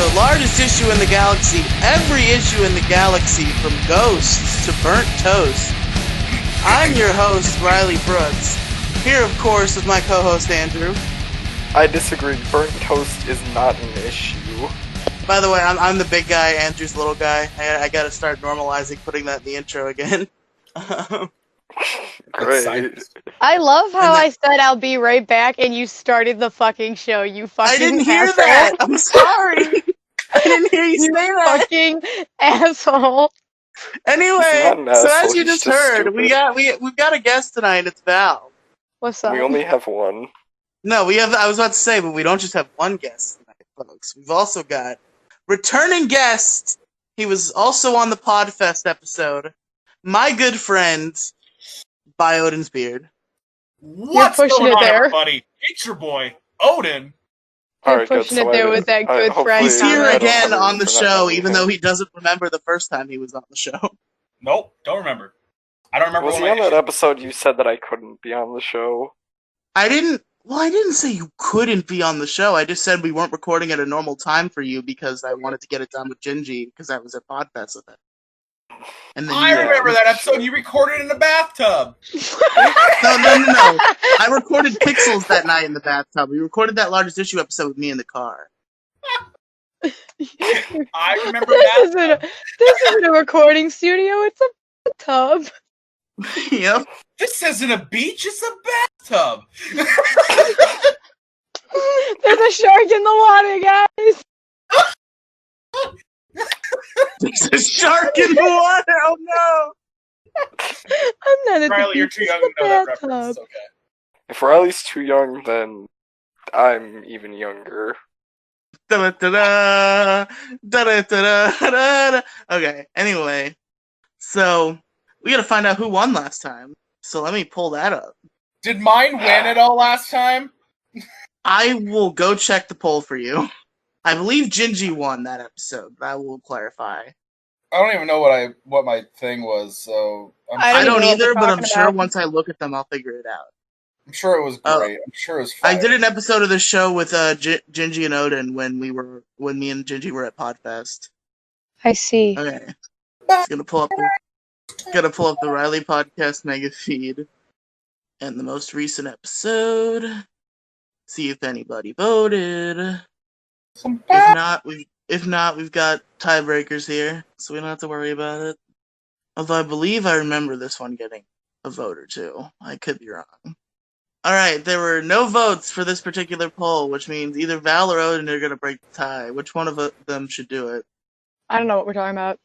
the largest issue in the galaxy, every issue in the galaxy, from ghosts to burnt toast. I'm your host, Riely Brooks, here of course with my co-host Andrew. I disagree, burnt toast is not an issue. By the way, I'm the big guy, Andrew's the little guy. I gotta start normalizing putting that in the intro again. Great. I love how I said I'll be right back and you started the fucking show, you fucking I didn't hear asshole. that! I'm sorry! I didn't hear you say that! Fucking asshole. Anyway, so as you just heard, stupid. we've got a guest tonight, it's Val. What's up? We only have one. No, I was about to say, but we don't just have one guest tonight, folks. We've also got returning guest. He was also on the Podfest episode. My good friend, by Odinn's Beard. What's pushing going it on, there. everybody? It's your boy, Odin. You're pushing it there with that good friend. He's here comment. again on the show, even though he doesn't remember the first time he was on the show. Nope, don't remember. I don't remember. Was what he my on that issue- episode you said that I couldn't be on the show? I didn't say you couldn't be on the show. I just said we weren't recording at a normal time for you because I wanted to get it done with Gingy because I was at Podfest with him. And then I remember that episode you recorded in the bathtub. No. I recorded Pixels that night in the bathtub. We recorded that largest issue episode with me in the car. I remember This isn't a recording studio, it's a tub. Yep. This isn't a beach, it's a bathtub. There's a shark in the water, guys. There's a shark in the water. Oh no! I'm not at Riley, the you're beach, too it's young a to know that bathtub. reference. It's okay. If Riley's too young, then I'm even younger. Da-da-da-da, da-da-da-da-da-da. Okay, anyway. So, we gotta find out who won last time. So let me pull that up. Did mine win at all last time? I will go check the poll for you. I believe Gingy won that episode, but I will clarify. I don't even know what my thing was, so I don't know what either, we're but I'm talking sure about. once I look at them, I'll figure it out. I'm sure it was great. I'm sure it was fire. I did an episode of the show with Gingy and Odin when me and Gingy were at Podfest. I see. Okay, just gonna pull up the Riely podcast mega feed and the most recent episode. See if anybody voted. If not, we've got tiebreakers here, so we don't have to worry about it. Although I believe I remember this one getting a vote or two. I could be wrong. Alright, there were no votes for this particular poll, which means either Val or Odin are going to break the tie. Which one of them should do it? I don't know what we're talking about.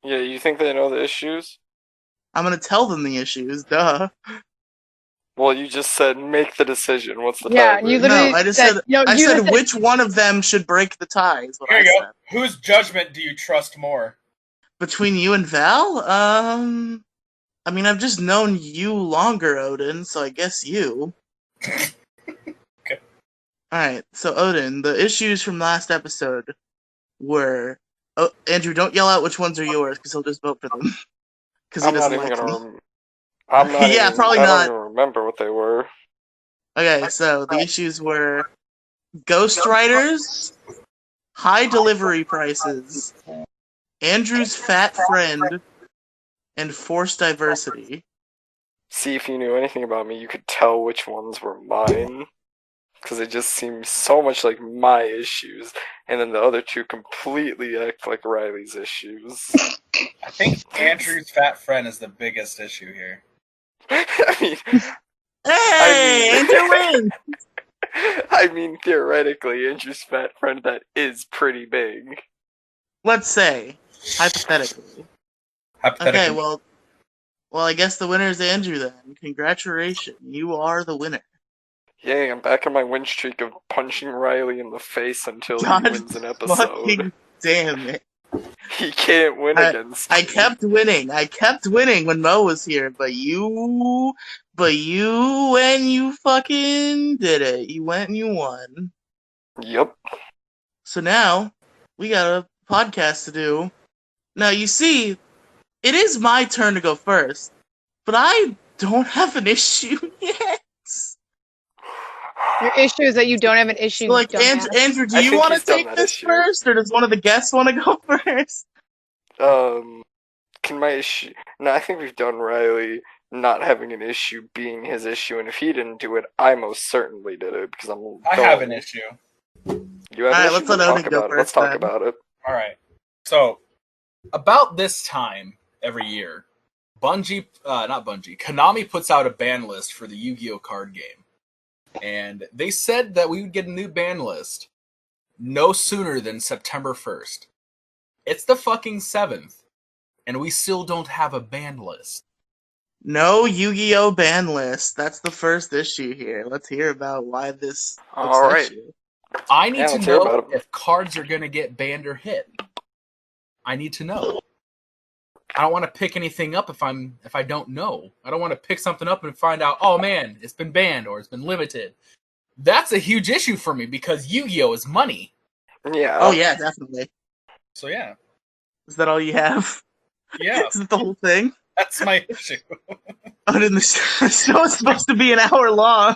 Yeah, you think they know the issues? I'm going to tell them the issues, duh. Well, you just said make the decision. What's the Yeah, tiebreaker? you literally No, I just said, you I said said which one of them should break the tie, is what Here I you said. go. Whose judgment do you trust more? Between you and Val? I mean, I've just known you longer, Odin, so I guess you. Okay. Alright, so Odin, the issues from last episode were... Oh, Andrew, don't yell out which ones are yours, because he'll just vote for them. Because he I'm not doesn't even like gonna. me. I'm not. Yeah, even, probably I not. don't even remember what they were. Okay, so the issues were Ghostwriters, High Delivery Prices, Andrew's Fat Friend, and Forced Diversity. See, if you knew anything about me, you could tell which ones were mine. Because it just seems so much like my issues, and then the other two completely act like Riley's issues. I think Andrew's fat friend is the biggest issue here. I mean, Hey, Andrew wins! I mean, theoretically, Andrew's fat friend that is pretty big. Let's say, hypothetically. Hypothetically, Okay, well, I guess the winner is Andrew then. Congratulations, you are the winner. Yay, I'm back on my win streak of punching Riley in the face until God he wins an episode. fucking damn it. He can't win against me. I kept winning when Mo was here, but you when you fucking did it. You went and you won. Yep. So now, we got a podcast to do. Now, you see, it is my turn to go first, but I don't have an issue yet. Your issue is that you don't have an issue, So, like, dumbass. Andrew, do I you think want to he's done take that this issue. first, or does one of the guests want to go first? Can my issue? No, I think we've done Riley not having an issue being his issue, and if he didn't do it, I most certainly did it because I'm. I have an issue. You have an Alright, issue? let's let Talk Odin go about it. Let's first, talk then. about it. All right. So, about this time every year, Konami puts out a ban list for the YuGiOh card game. And they said that we would get a new ban list no sooner than September 1st. It's the fucking 7th, and we still don't have a ban list. No Yu-Gi-Oh! Ban list. That's the first issue here. Let's hear about why this All right. upsets you. I need to let's hear know about it. if cards are going to get banned or hit. I need to know. I don't want to pick anything up if I don't know. I don't want to pick something up and find out, oh man, it's been banned or it's been limited. That's a huge issue for me because Yu-Gi-Oh! Is money. Yeah. Oh, yeah, definitely. So yeah. Is that all you have? Yeah. Is that the whole thing? That's my issue. Odin, the show is supposed to be an hour long.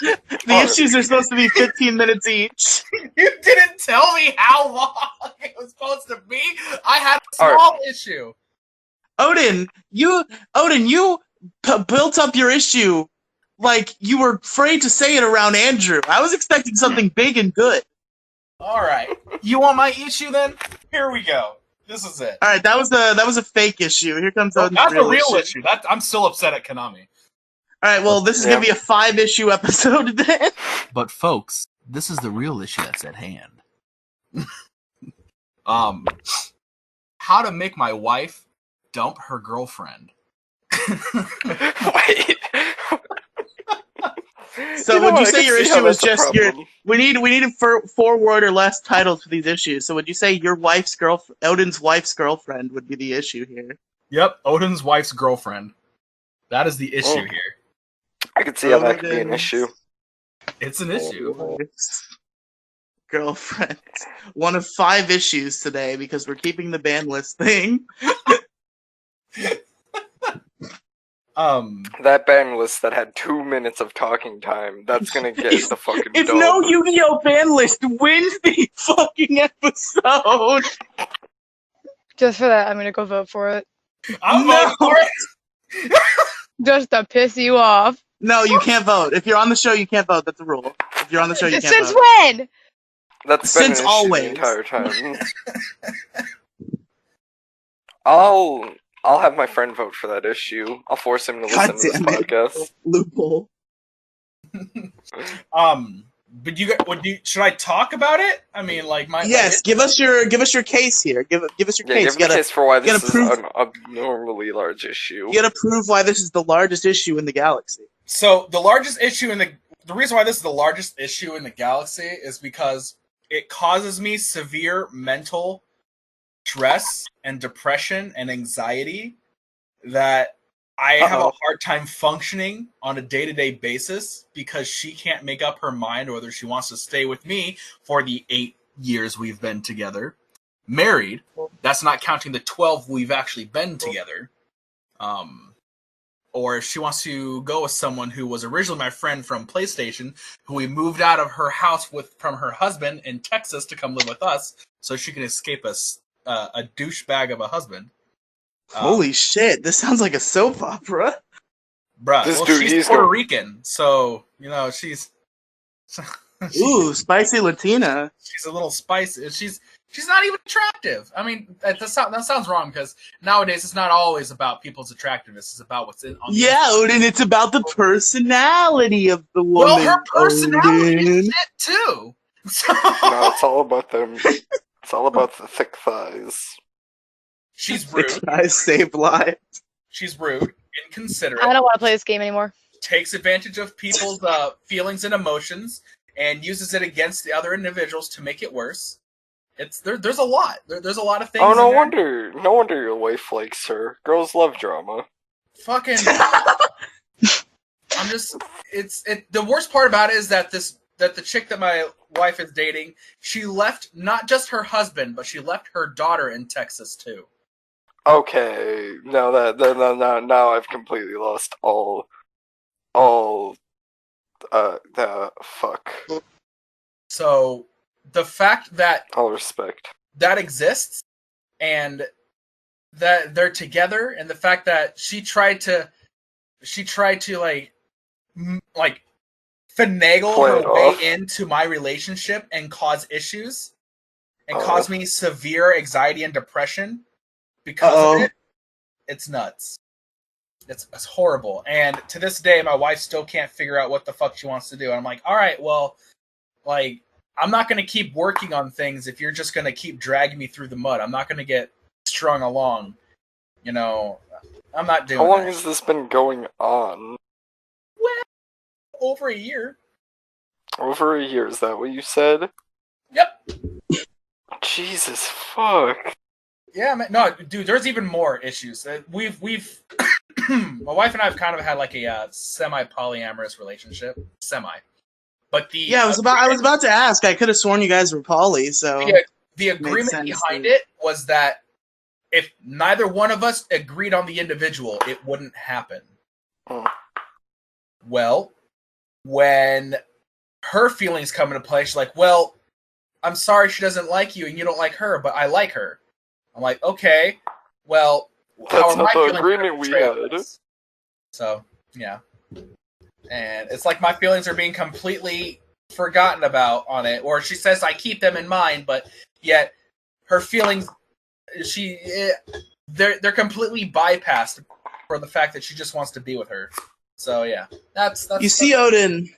The issues are supposed to be 15 minutes each. You didn't tell me how long it was supposed to be. I had a small issue. Odin, you built up your issue like you were afraid to say it around Andrew. I was expecting something big and good. All right. You want my issue then? Here we go. This is it. All right, that was a fake issue. Here comes Odin's That's real a real issue. issue. I'm still upset at Konami. All right, well, this is gonna be a 5-issue episode then. But folks, this is the real issue that's at hand. How to make my wife dump her girlfriend. Wait. So would you say your issue is just problem. we need 4 word or less titles for these issues. So would you say your wife's Odin's wife's girlfriend would be the issue here? Yep, Odin's wife's girlfriend. That is the issue here. I could see how that could be an issue. It's an issue. Girlfriend. One of 5 issues today because we're keeping the ban list thing. That ban list that had 2 minutes of talking time, that's gonna get the fucking If dub. no Yu-Gi-Oh! Ban list wins the fucking episode. Just for that, I'm gonna go vote for it. I'm voting for it. Just to piss you off. No, you can't vote. If you're on the show, you can't vote. That's a rule. If you're on the show, you can't Since vote. when? That's been Since an issue always. the entire time. I'll have my friend vote for that issue. I'll force him to listen to this podcast. Loophole. But should I talk about it? I mean, like Yes, give us your case here. Give us your case. Give me a case for why this is prove, an abnormally large issue. You gotta prove why this is the largest issue in the galaxy. So the largest issue the reason why this is the largest issue in the galaxy is because it causes me severe mental stress and depression and anxiety that I have a hard time functioning on a day-to-day basis because she can't make up her mind whether she wants to stay with me for the 8 years we've been together. Married, that's not counting the 12 we've actually been together. Or if she wants to go with someone who was originally my friend from PlayStation, who we moved out of her house from her husband in Texas to come live with us so she can escape a douchebag of a husband. Holy shit, this sounds like a soap opera. Bruh, she's Puerto Rican, so, she's... Ooh, spicy Latina. She's a little spicy. She's not even attractive. I mean, that sounds wrong because nowadays it's not always about people's attractiveness. It's about what's in. Odin, it's about the personality of the woman. Well, her personality Odin. is shit too. So... No, it's all about them. It's all about the thick thighs. She's rude. Thick thighs save lives. She's rude, inconsiderate. I don't want to play this game anymore. Takes advantage of people's feelings and emotions and uses it against the other individuals to make it worse. There's a lot. There's a lot of things. Oh, no wonder your wife likes her. Girls love drama. Fucking. I'm just. The worst part about it is that the chick that my wife is dating, she left not just her husband, but she left her daughter in Texas too. Okay, now I've completely lost all The fuck. So the fact that All respect. that exists and that they're together, and the fact that she tried to like finagle Play her it way off. into my relationship and cause issues and Oh. cause me severe anxiety and depression because of it. It's nuts. It's horrible. And to this day, my wife still can't figure out what the fuck she wants to do. And I'm like, all right, well, like, I'm not going to keep working on things if you're just going to keep dragging me through the mud. I'm not going to get strung along. You know, I'm not doing How long that. has this been going on? Well, over a year. Over a year, is that what you said? Yep. Jesus fuck. Yeah, man. No, dude, there's even more issues. We've my wife and I have kind of had like a semi-polyamorous relationship. But Yeah, I was about to ask. I could have sworn you guys were poly, so the agreement sense, behind it was that if neither one of us agreed on the individual, it wouldn't happen. Hmm. Well, when her feelings come into play, she's like, well, I'm sorry she doesn't like you and you don't like her, but I like her. I'm like, okay, well, how That's are my not the feelings agreement we portrayed on had. this? So, yeah. And it's like my feelings are being completely forgotten about on it. Or she says I keep them in mind, but yet her feelings, they're completely bypassed for the fact that she just wants to be with her. So yeah, that's you see, Odinn,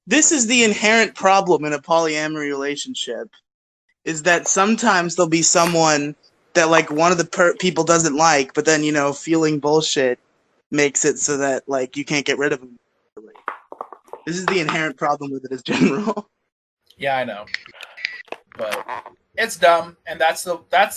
this is the inherent problem in a polyamory relationship, is that sometimes there'll be someone that like one of the people doesn't like, but then, you know, feeling bullshit makes it so that like you can't get rid of them. This is the inherent problem with it as general. Yeah, I know, but it's dumb, and that's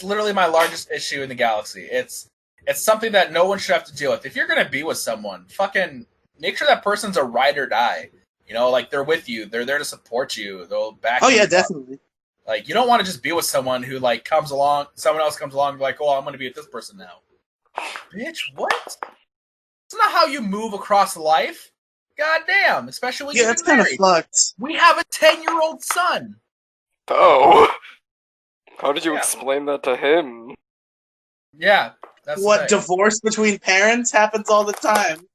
literally my largest issue in the galaxy. It's something that no one should have to deal with. If you're gonna be with someone, fucking make sure that person's a ride or die. You know, like they're with you, they're there to support you, they'll back you Oh yeah, up. definitely. Like, you don't want to just be with someone who, like, comes along, someone else comes along, like, oh, I'm going to be with this person now. Bitch, what? That's not how you move across life. God damn, especially when Yeah, you've that's been kind of married. fucked. We have a 10-year-old son. Oh. How did you Yeah. explain that to him? Yeah, that's What, the thing. divorce between parents happens all the time.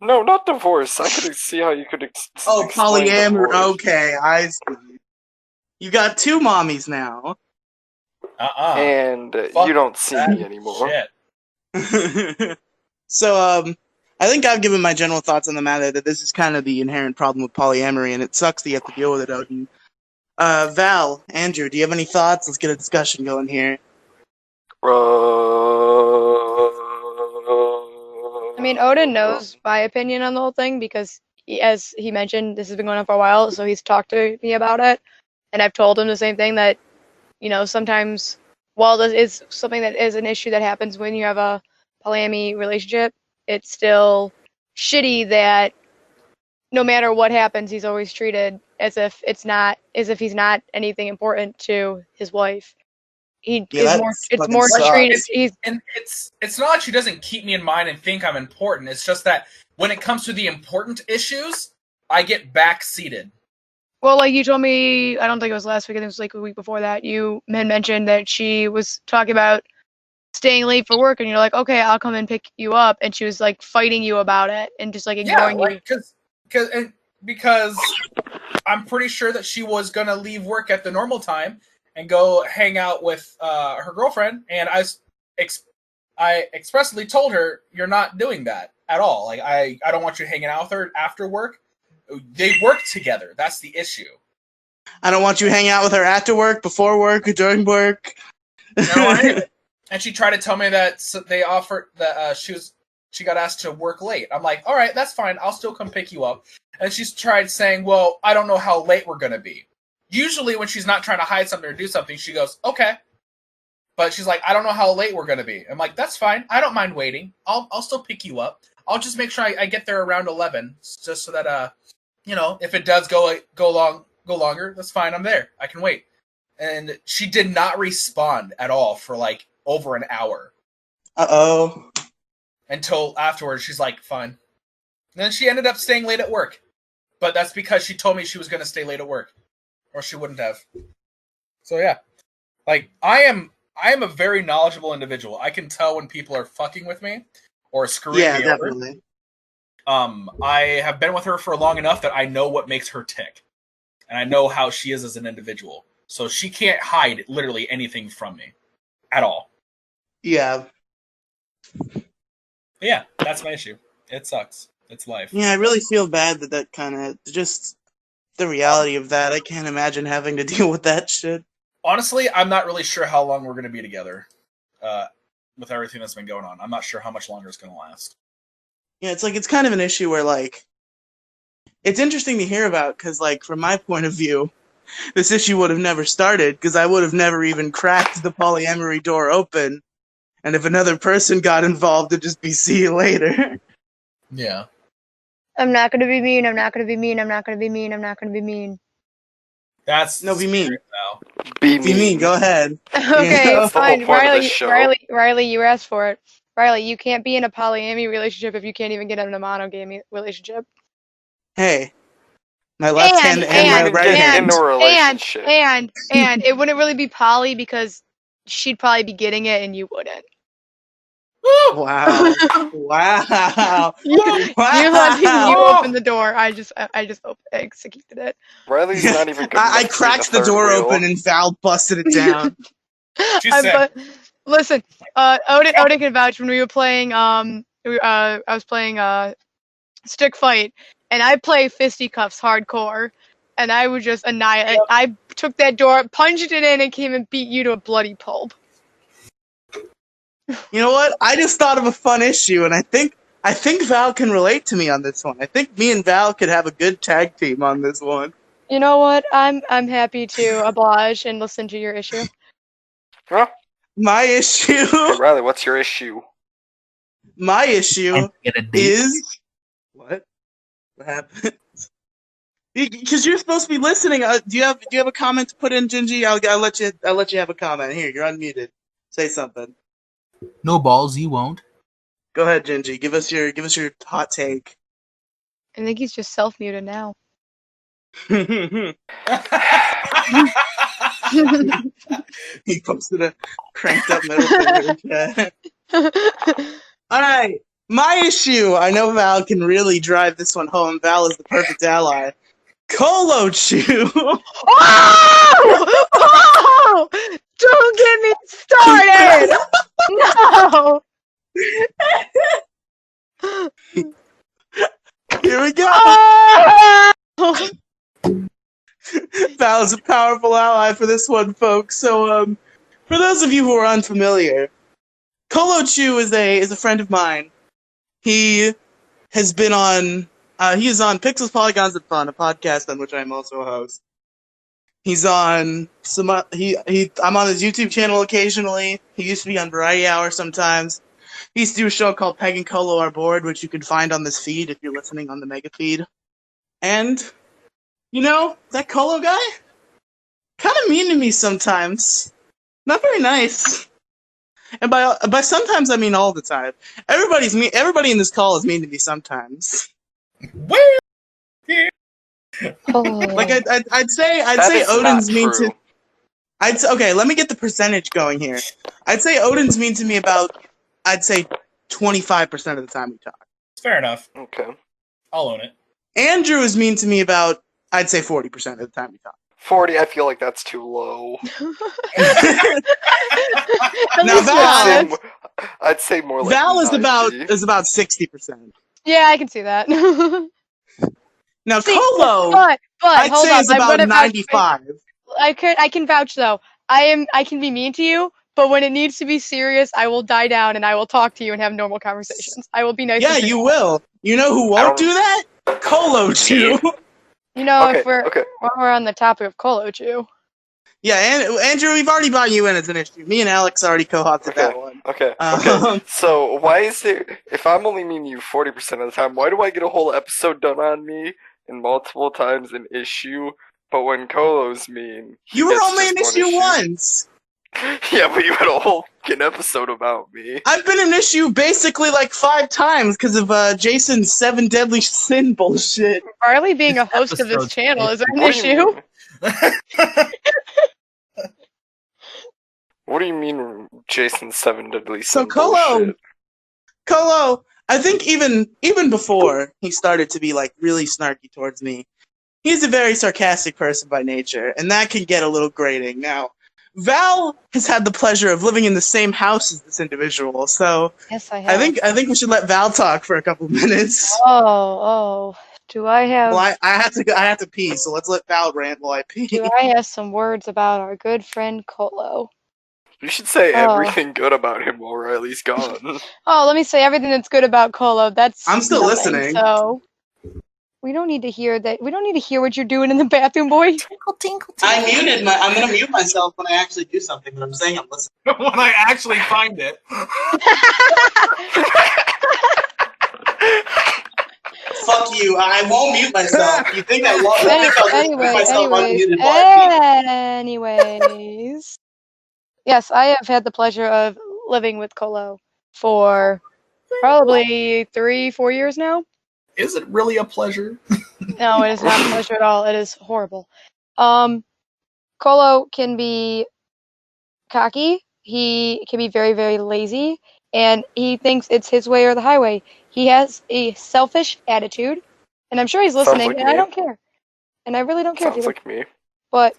No, not divorce. I could see how you could Oh, explain polyamory. divorce. Okay, I see. You got two mommies now. And Fuck you don't see that me anymore. shit. So, I think I've given my general thoughts on the matter that this is kind of the inherent problem with polyamory, and it sucks that you have to deal with it, Odinn. Val, Andrew, do you have any thoughts? Let's get a discussion going here. I mean, Odin knows my opinion on the whole thing because, as he mentioned, this has been going on for a while, so he's talked to me about it, and I've told him the same thing that, you know, sometimes while this is something that is an issue that happens when you have a polyamory relationship, it's still shitty that no matter what happens, he's always treated as if he's not anything important to his wife. He Yeah, is that more. It's fucking more treated. sucks. It's not like she doesn't keep me in mind and think I'm important. It's just that when it comes to the important issues, I get backseated. Well, like you told me, I don't think it was last week. I think it was like a week before that. You had mentioned that she was talking about staying late for work, and you're like, okay, I'll come and pick you up, and she was like fighting you about it and just like ignoring you. Because I'm pretty sure that she was gonna leave work at the normal time and go hang out with her girlfriend, and I expressly told her you're not doing that at all. Like I don't want you hanging out with her after work. They work together. That's the issue. I don't want you hanging out with her after work, before work, or during work. And she tried to tell me that they offered that she got asked to work late. I'm like, all right, that's fine. I'll still come pick you up. And she's tried saying, well, I don't know how late we're gonna be. Usually, when she's not trying to hide something or do something, she goes, okay. But she's like, I don't know how late we're gonna be. I'm like, that's fine. I don't mind waiting. I'll still pick you up. I'll just make sure I get there around 11, just so that you know, if it does go longer, that's fine. I'm there. I can wait. And she did not respond at all for like over an hour. Uh-oh. Until afterwards, she's like, fine. And then she ended up staying late at work. but that's because she told me she was going to stay late at work, or she wouldn't have. So yeah, like I am a very knowledgeable individual. I can tell when people are fucking with me or screwing Yeah, me over. definitely. I have been with her for long enough that I know what makes her tick, and I know how she is as an individual. So she can't hide literally anything from me at all. Yeah. But yeah, that's my issue. It sucks. It's life. Yeah, I really feel bad that kind of just the reality of that. I can't imagine having to deal with that shit. Honestly, I'm not really sure how long we're going to be together with everything that's been going on. I'm not sure how much longer it's going to last. Yeah, it's kind of an issue where, like, it's interesting to hear about because, like, from my point of view, this issue would have never started because I would have never even cracked the polyamory door open. And if another person got involved, it'd just be see you later. Yeah. I'm not gonna be mean. I'm not gonna be mean. I'm not gonna be mean. I'm not gonna be mean. That's No, be mean. now. Be Be mean, go ahead. Okay, That's the whole fine. point of this show. Riley, you asked for it. Riley, you can't be in a polyamory relationship if you can't even get in a monogamy relationship. Hey, my left hand and my even right get hand. into a relationship. And it wouldn't really be poly because she'd probably be getting it and you wouldn't. Wow. Wow. You Wow. opened the door. I just executed it. Riley's not even good enough I to be cracked the third door wheel. open and Val busted it down. She's sick. But listen, Odin can vouch when we were playing. I was playing stick fight, and I play fisticuffs hardcore, and I would just annihilate. I took that door, punched it in, and came and beat you to a bloody pulp. You know what? I just thought of a fun issue, and I think Val can relate to me on this one. I think me and Val could have a good tag team on this one. You know what? I'm happy to oblige and listen to your issue. Huh? My issue. Hey, Riley, what's your issue? My issue Get a date. is what? What happened? Because you're supposed to be listening. Do you have a comment to put in, Gingy? I'll let you have a comment. Here, you're unmuted. Say something. No balls, you won't. Go ahead, Gingy. Give us your hot take. I think he's just self-muted now. He posted a cranked up middle finger chat. All right, my issue. I know Val can really drive this one home. Val is the perfect ally. Colochu. Oh! Oh! Don't get me started! No! Here we go. Oh! Val is a powerful ally for this one, folks. So, for those of you who are unfamiliar, Colochu is a friend of mine. He has been on. He is on Pixels, Polygons, and Fun, a podcast on which I am also a host. He's on some. I'm on his YouTube channel occasionally. He used to be on Variety Hour sometimes. He used to do a show called Peg and Colo Are Bored, which you can find on this feed if you're listening on the mega feed. And, you know, that Colo guy? Kind of mean to me sometimes. Not very nice. And by sometimes, I mean all the time. Everybody in this call is mean to me sometimes. Where? Like I'd say That is Odin's not mean true. to. Okay, let me get the percentage going here. I'd say Odin's mean to me about, I'd say 25% of the time we talk. Fair enough. Okay. I'll own it. Andrew is mean to me about, I'd say 40% of the time we talk. 40, I feel like that's too low. At Now, least Val- honest. I'd say more like Val is 90. about 60%. Yeah, I can see that. Now See, Colo, but I'd hold say on. is I'm about gonna vouch. 95. I can vouch though. I can be mean to you, but when it needs to be serious, I will die down and I will talk to you and have normal conversations. I will be nice. Yeah, and you simple. will. You know who won't do that? Colochu. You know, Okay, if we're okay. while we're on the topic of Colochu. Yeah, and Andrew, we've already brought you in as an issue. Me and Alex already co-opted that one. Okay. Um, So why is there? If I'm only meeting you 40% of the time, why do I get a whole episode done on me and multiple times an issue? But when Colo's mean, he You were gets only an just issue one once. Yeah, but you had a whole an episode about me. I've been an issue basically like 5 times because of Jason's 7 deadly sin bullshit. Riley being a This host of this episode's channel is an What do you issue. mean? What do you mean, Jason's 7 deadly So sin Colo, bullshit? I think even before he started to be like really snarky towards me, he's a very sarcastic person by nature, and that can get a little grating. Now, Val has had the pleasure of living in the same house as this individual, so Yes, I have. I think we should let Val talk for a couple minutes. Oh, do I have? Well, I have to pee, so let's let Val rant while I pee. Do I have some words about our good friend Colo? You should say Oh. everything good about him while Riley's gone. Oh, let me say everything that's good about Colo. That's I'm still nothing, listening. So we don't need to hear that. We don't need to hear what you're doing in the bathroom, boy. Tinkle, tinkle, I'm gonna mute myself when I actually do something, but I'm saying I'm listening. When I actually find it. Fuck you! I won't mute myself. You think I won't? I think I'll just mute myself unmuted while I Anyways, yes, I have had the pleasure of living with Colo for probably 3-4 years now. Is it really a pleasure? No, it is not a pleasure at all. It is horrible. Colo can be cocky. He can be very, very lazy, and he thinks it's his way or the highway. He has a selfish attitude, and I'm sure he's Sounds listening, like and I me. don't care. And I really don't care if Sounds he like me. But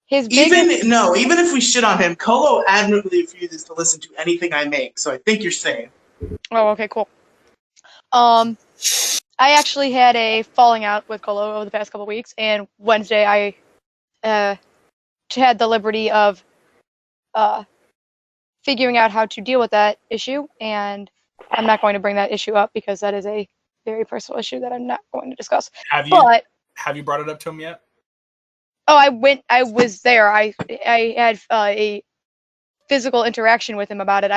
his biggest... even if we shit on him, Colo admirably refuses to listen to anything I make, so I think you're safe. Oh, okay, cool. I actually had a falling out with Colo over the past couple weeks, and Wednesday I had the liberty of figuring out how to deal with that issue, and I'm not going to bring that issue up because that is a very personal issue that I'm not going to discuss. Have you brought it up to him yet? Oh, I was there. I had a physical interaction with him about it.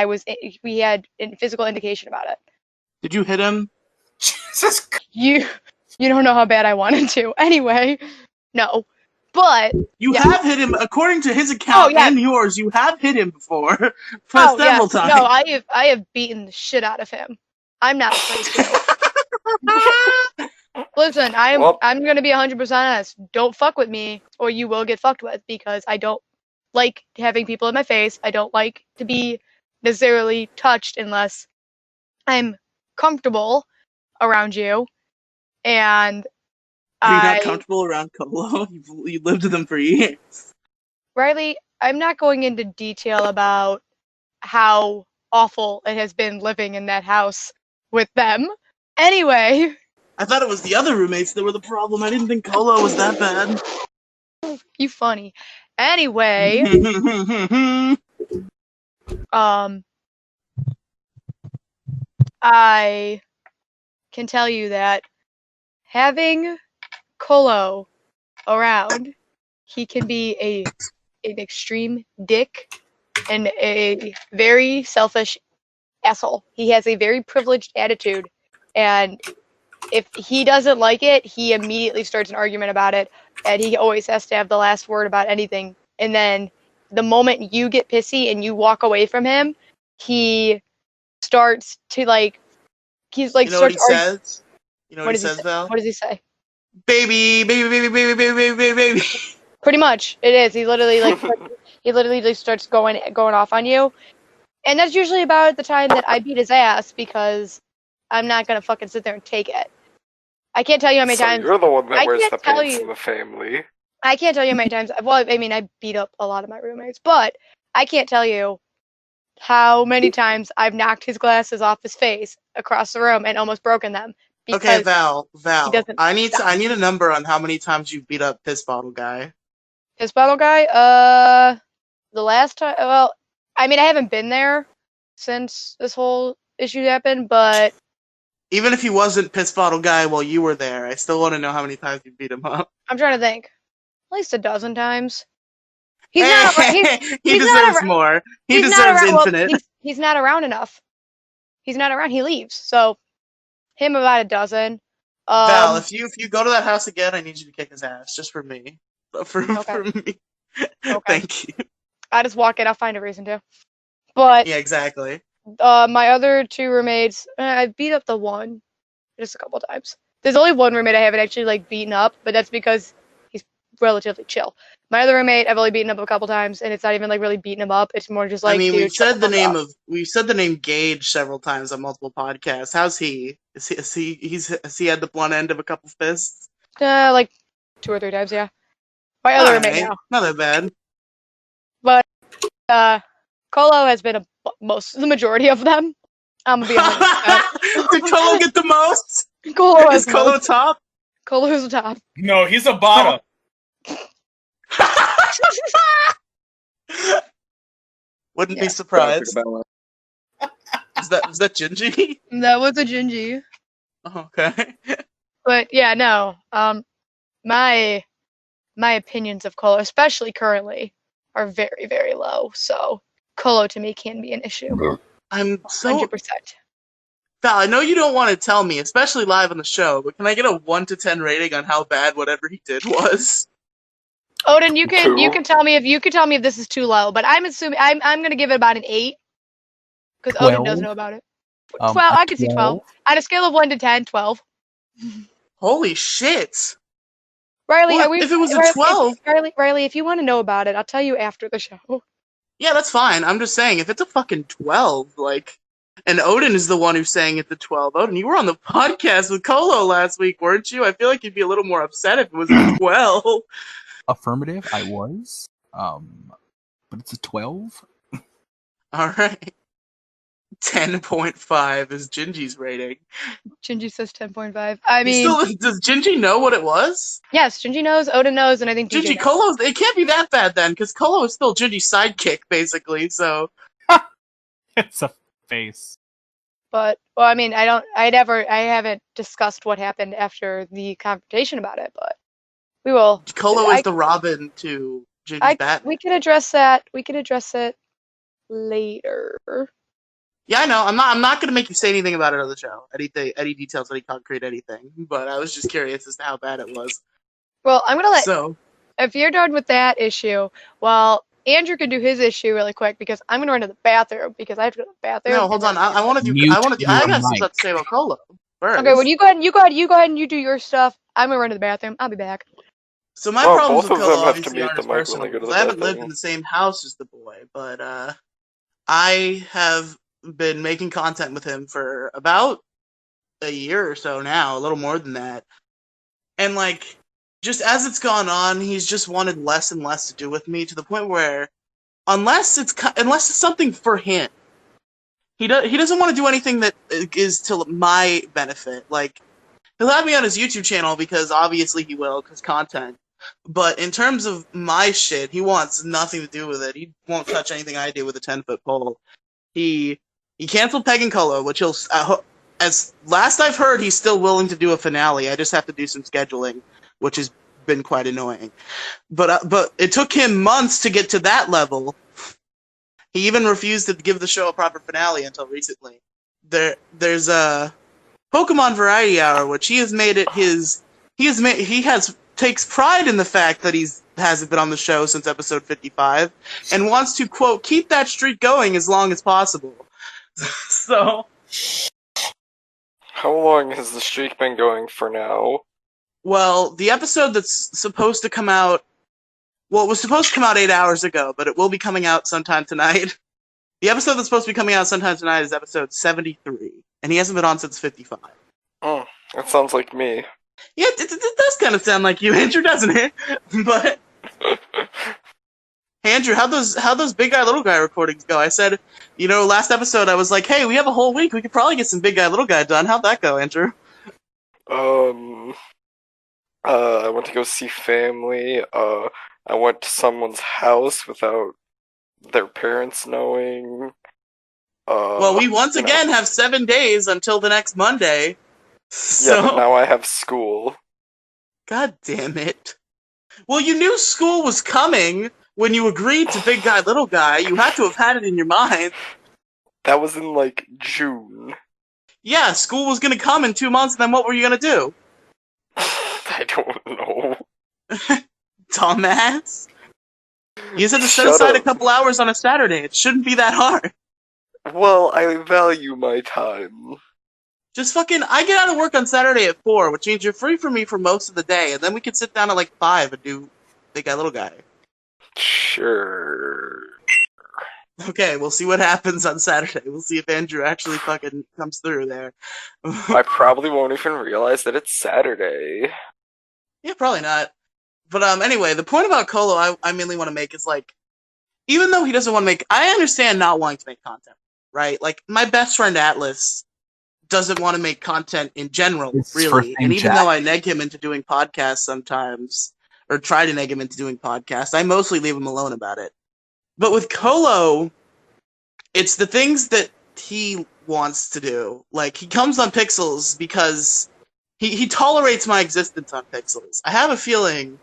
We had a physical indication about it. Did you hit him? Jesus. You don't know how bad I wanted to. Anyway, no. But You yeah. have hit him, according to his account and yours. You have hit him before, several times. No, I have beaten the shit out of him. I'm not afraid to. Listen, I'm gonna be 100% honest. Don't fuck with me, or you will get fucked with, because I don't like having people in my face. I don't like to be necessarily touched unless I'm comfortable around you. And Are you not comfortable around Colo? You lived with him for years. Riley, I'm not going into detail about how awful it has been living in that house with them. Anyway. I thought it was the other roommates that were the problem. I didn't think Colo was that bad. You funny. Anyway. I can tell you that having Colo around, he can be an extreme dick and a very selfish asshole. He has a very privileged attitude, and if he doesn't like it, he immediately starts an argument about it, and he always has to have the last word about anything. And then the moment you get pissy and you walk away from him, he starts to he's like, you know what he says? You know what he says, say? Val? What does he say? Baby, baby, baby, baby, baby, baby, baby, baby. Pretty much, it is. He literally just starts going off on you, and that's usually about the time that I beat his ass, because I'm not gonna fucking sit there and take it. I can't tell you how many times. You're the one that wears the pants in the family. I can't tell you how many times. Well, I mean, I beat up a lot of my roommates, but I can't tell you how many times I've knocked his glasses off his face across the room and almost broken them. Okay, Val. I need stop. a number on how many times you've beat up Piss Bottle Guy. Piss Bottle Guy? The last time. Well, I mean, I haven't been there since this whole issue happened, but even if he wasn't Piss Bottle Guy while you were there, I still want to know how many times you beat him up. I'm trying to think. At least a dozen times. He deserves more. He deserves infinite. Well, he's not around enough. He's not around. He leaves. So, him about a dozen. Val, if you go to that house again, I need you to kick his ass, just for me. For me. Okay. Thank you. I just walk in. I'll find a reason to. But Yeah, exactly. my other two roommates, I beat up the one just a couple times. There's only one roommate I haven't actually like beaten up, but that's because he's relatively chill. My other roommate, I've only beaten up a couple times, and it's not even like really beating him up. It's more just I like, mean, dude, shut the fuck up. we've said the name Gage several times on multiple podcasts. How's he? Has he had the blunt end of a couple fists? Like 2 or 3 times, yeah. My other All roommate right, now, not that bad. but Colo has been the majority of them. I'm gonna be 100%. Did Colo get the most? Colo has Is the Colo most. top? Colo's the top. No, he's a bottom. Wouldn't be Yeah. surprised. Was that Gingy? That was a Gingy. Okay. But yeah, no. My opinions of Colo, especially currently, are very, very low. So Colo to me can be an issue. I'm so 100%. Val, I know you don't want to tell me, especially live on the show, but can I get a 1 to 10 rating on how bad whatever he did was? Odin, you can 2. tell me if this is too low, but I'm assuming I'm gonna give it about an 8 because Odin does 12? know about it. A 12, I can see 12. 12? On a scale of 1 to 10, 12. Holy shit! Riley, Well, are we? if it was a Riley, 12, Riley, if you want to know about it, I'll tell you after the show. yeah, that's fine. I'm just saying, if it's a fucking 12, like, and Odin is the one who's saying it's a 12. Odin, you were on the podcast with Colo last week, weren't you? I feel like you'd be a little more upset if it was a 12. Affirmative, I was. But it's a 12? Alright. 10.5 is Gingy's rating. Gingy says 10.5. I He mean, still, does Gingy know what it was? yes, Gingy knows, Odin knows, and I think DJ Gingy, knows. Colo, it can't be that bad then, because Colo is still Gingy's sidekick, basically, so. It's a face. But well, I mean, I haven't discussed what happened after the confrontation about it, but we will. Colo is the Robin to Gingy's Batman. We can address that. We can address it later. Yeah, I know. I'm not gonna make you say anything about it on the show. Any details, any concrete anything. But I was just curious as to how bad it was. Well, I'm gonna let. So If you're done with that issue, well, Andrew can do his issue really quick because I'm gonna run to the bathroom because I have to go to the bathroom. no, hold on. I want to do. Mute I your got some mic. stuff to say about Colo first. Okay, well, you go ahead and you do your stuff. I'm gonna run to the bathroom. I'll be back. So my Well, problems both with of Colo them have to obviously mute aren't the as mic when personal they go to because the I haven't lived bathroom. in the same house as the boy, but I have been making content with him for about a year or so now, a little more than that. And like, just as it's gone on, he's just wanted less and less to do with me to the point where, unless it's something for him, he doesn't want to do anything that is to my benefit. Like, he'll have me on his YouTube channel because obviously he will, because content. But in terms of my shit, he wants nothing to do with it. He won't touch anything I do with a 10-foot pole. He canceled Peg and Colo, which he'll, as last I've heard, he's still willing to do a finale. I just have to do some scheduling, which has been quite annoying. But it took him months to get to that level. He even refused to give the show a proper finale until recently. There's a Pokemon Variety Hour, which he has made it his. Takes pride in the fact that hasn't been on the show since episode 55, and wants to quote keep that streak going as long as possible. So, How long has the streak been going for now? well, the episode that's supposed to come out, well, it was supposed to come out 8 hours ago, but it will be coming out sometime tonight. The episode that's supposed to be coming out sometime tonight is episode 73, and he hasn't been on since 55. Oh, that sounds like me. Yeah, it does kind of sound like you, Andrew, doesn't it? But hey, Andrew, how those big guy little guy recordings go? I said, last episode I was like, hey, we have a whole week. We could probably get some big guy little guy done. How'd that go, Andrew? I went to go see family. I went to someone's house without their parents knowing. Well, we once again have 7 days until the next Monday. So, yeah, but now I have school. God damn it. Well, you knew school was coming when you agreed to big guy, little guy. You had to have had it in your mind. That was in, like, June. Yeah, school was gonna come in 2 months, then what were you gonna do? I don't know. Dumbass. You just had to set Shut aside up. a couple hours on a Saturday. It shouldn't be that hard. Well, I value my time. Just fucking, I get out of work on Saturday at 4, which means you're free for me for most of the day, and then we can sit down at like 5 and do Big Guy, Little Guy. Sure. Okay, we'll see what happens on Saturday. We'll see if Andrew actually fucking comes through there. I probably won't even realize that it's Saturday. Yeah, probably not. But anyway, the point about Colo I mainly want to make is like, even though he doesn't want to make, I understand not wanting to make content, right? Like my best friend Atlas doesn't want to make content in general, His first really. name And even Jack. though I neg him into doing podcasts sometimes, or try to neg him into doing podcasts, I mostly leave him alone about it. But with Colo, it's the things that he wants to do. Like, he comes on Pixels because he tolerates my existence on Pixels. I have a feeling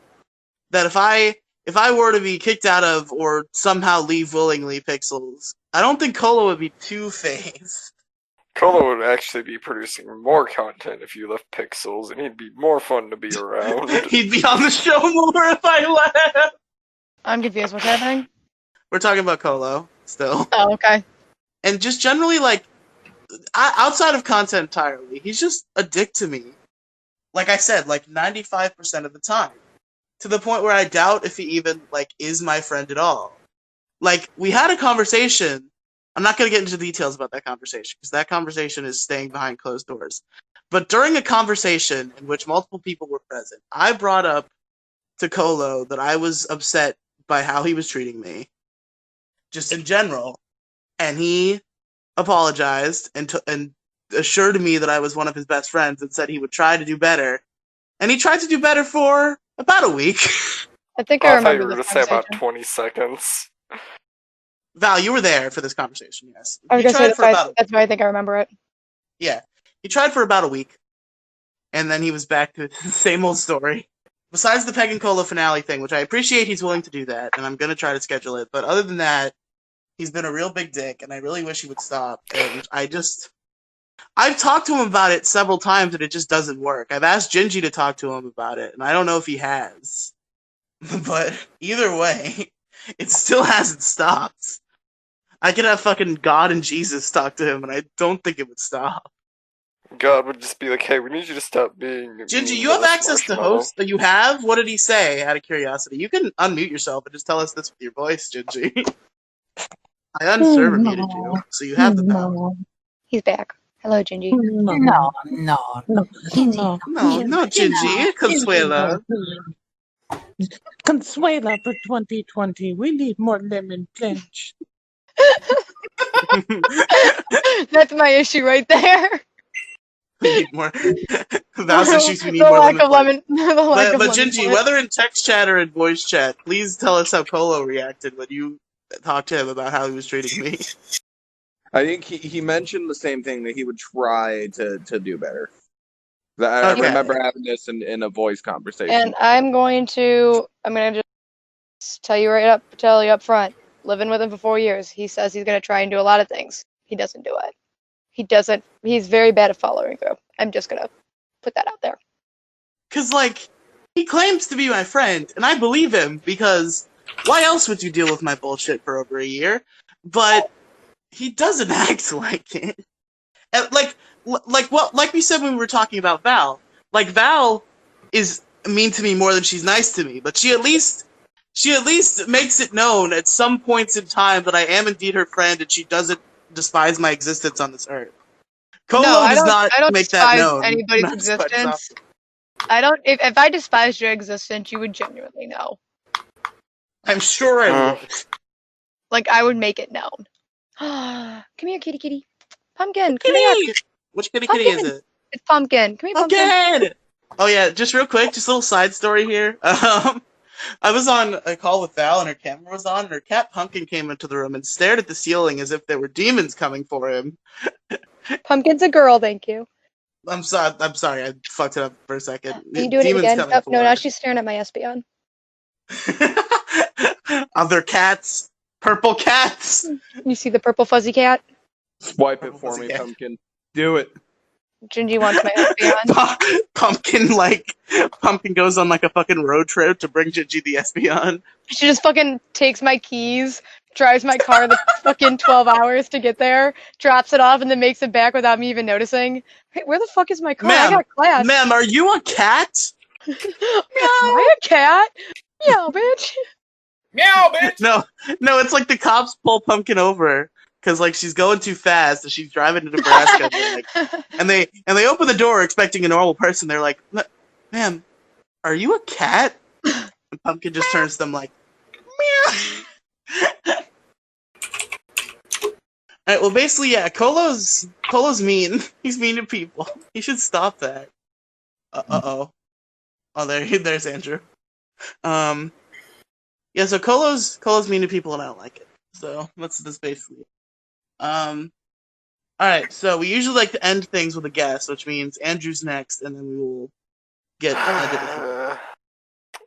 that if I were to be kicked out of or somehow leave willingly Pixels, I don't think Colo would be too phased. Colo would actually be producing more content if you left Pixels, and he'd be more fun to be around. He'd be on the show more if I left. I'm confused. What's happening? We're talking about Colo still. Oh, okay. And just generally, like, outside of content entirely, he's just a dick to me. Like I said, like 95% of the time. To the point where I doubt if he even, like, is my friend at all. Like, we had a conversation. I'm not going to get into details about that conversation, because that conversation is staying behind closed doors. But during a conversation in which multiple people were present, I brought up to Colo that I was upset by how he was treating me, just in general. And he apologized and assured me that I was one of his best friends and said he would try to do better. And he tried to do better for about a week. I think Oh, I I thought you remember were going this to say about conversation. 20 seconds. Val, you were there for this conversation, yes. I was He gonna say tried for about that's why I think I remember it. Yeah. He tried for about a week. And then he was back to the same old story. Besides the Peg and Cola finale thing, which I appreciate he's willing to do that, and I'm going to try to schedule it. But other than that, he's been a real big dick, and I really wish he would stop. And I've talked to him about it several times, and it just doesn't work. I've asked Gingy to talk to him about it, and I don't know if he has. But either way, it still hasn't stopped. I could have fucking God and Jesus talk to him, and I don't think it would stop. God would just be like, hey, we need you to stop being Gingy, mean you have this access to marshmallow. host. You have? What did he say, out of curiosity? You can unmute yourself and just tell us this with your voice, Gingy. I unserver muted you, so you have the power. He's back. Hello, Gingy. No. No, Gingy. Consuela. Consuela for 2020. We need more lemon pledge. That's my issue right there. We need more. That's issues we need The more lack lemon. of lemon. The lack But of lemon Gingy, pledge. whether in text chat or in voice chat, please tell us how Colo reacted when you talked to him about how he was treating me. I think he mentioned the same thing, that he would try to do better. I Okay. remember having this in a voice conversation. And I'm gonna just tell you up front. Living with him for 4 years, he says he's gonna try and do a lot of things. He doesn't do it. He's very bad at following through. I'm just gonna put that out there. Because, like, he claims to be my friend, and I believe him, because why else would you deal with my bullshit for over a year? But he doesn't act like it. And, like we said when we were talking about Val. Like, Val is mean to me more than she's nice to me, but she at least makes it known at some points in time that I am indeed her friend, and she doesn't despise my existence on this earth. Colo does not I don't make that despise known. anybody's Not despite his existence. I don't. If I despised your existence, you would genuinely know. I'm sure I would. Like, I would make it known. Come here, kitty, kitty. Pumpkin, come here. Kitty! Which kitty is it? It's Pumpkin. Come here, Pumpkin. Pumpkin! Oh yeah, just real quick, just a little side story here. I was on a call with Val and her camera was on, and her cat Pumpkin came into the room and stared at the ceiling as if there were demons coming for him. Pumpkin's a girl, thank you. I'm sorry, I fucked it up for a second. Are you doing it Demons again? coming Oh, for no, her. now she's staring at my Espeon. Other cats. Purple cats. You see the purple fuzzy cat? Swipe it for me, Yeah. Pumpkin. Do it. Gingy wants my Espeon. Pumpkin goes on like a fucking road trip to bring Gingy the Espeon. She just fucking takes my keys drives my car the fucking 12 hours to get there, drops it off, and then makes it back without me even noticing. Hey, where the fuck is my car? I got class. Ma'am, are you a cat? Am I a cat? Yeah, bitch. Meow, bitch. No, it's like the cops pull Pumpkin over because like she's going too fast and she's driving to Nebraska. And they open the door expecting a normal person. They're like, "Ma'am, are you a cat?" And Pumpkin just turns to them like, "Meow." All right, well, basically, yeah, Colo's mean. He's mean to people. He should stop that. Oh, there's Andrew. Yeah, so Colo's mean to people and I don't like it. So that's basically it. Alright, so we usually like to end things with a guess, which means Andrew's next, and then we will get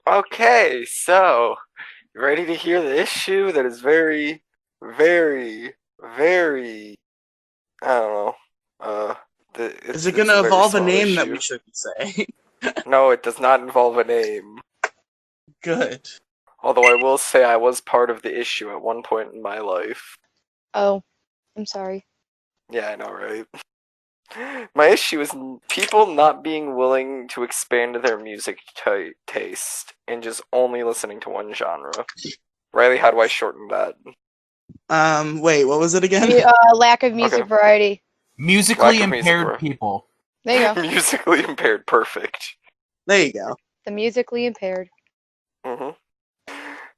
Okay, so you ready to hear the issue that is very, very, very, I don't know. Is it going to involve a name that we shouldn't say? No, it does not involve a name. Good. Although I will say I was part of the issue at one point in my life. Oh, I'm sorry. Yeah, I know, right? My issue is people not being willing to expand their music taste and just only listening to one genre. Riely, how do I shorten that? Wait, what was it again? Lack of music variety. Musically impaired people. There you go. Musically impaired, perfect. There you go. The musically impaired.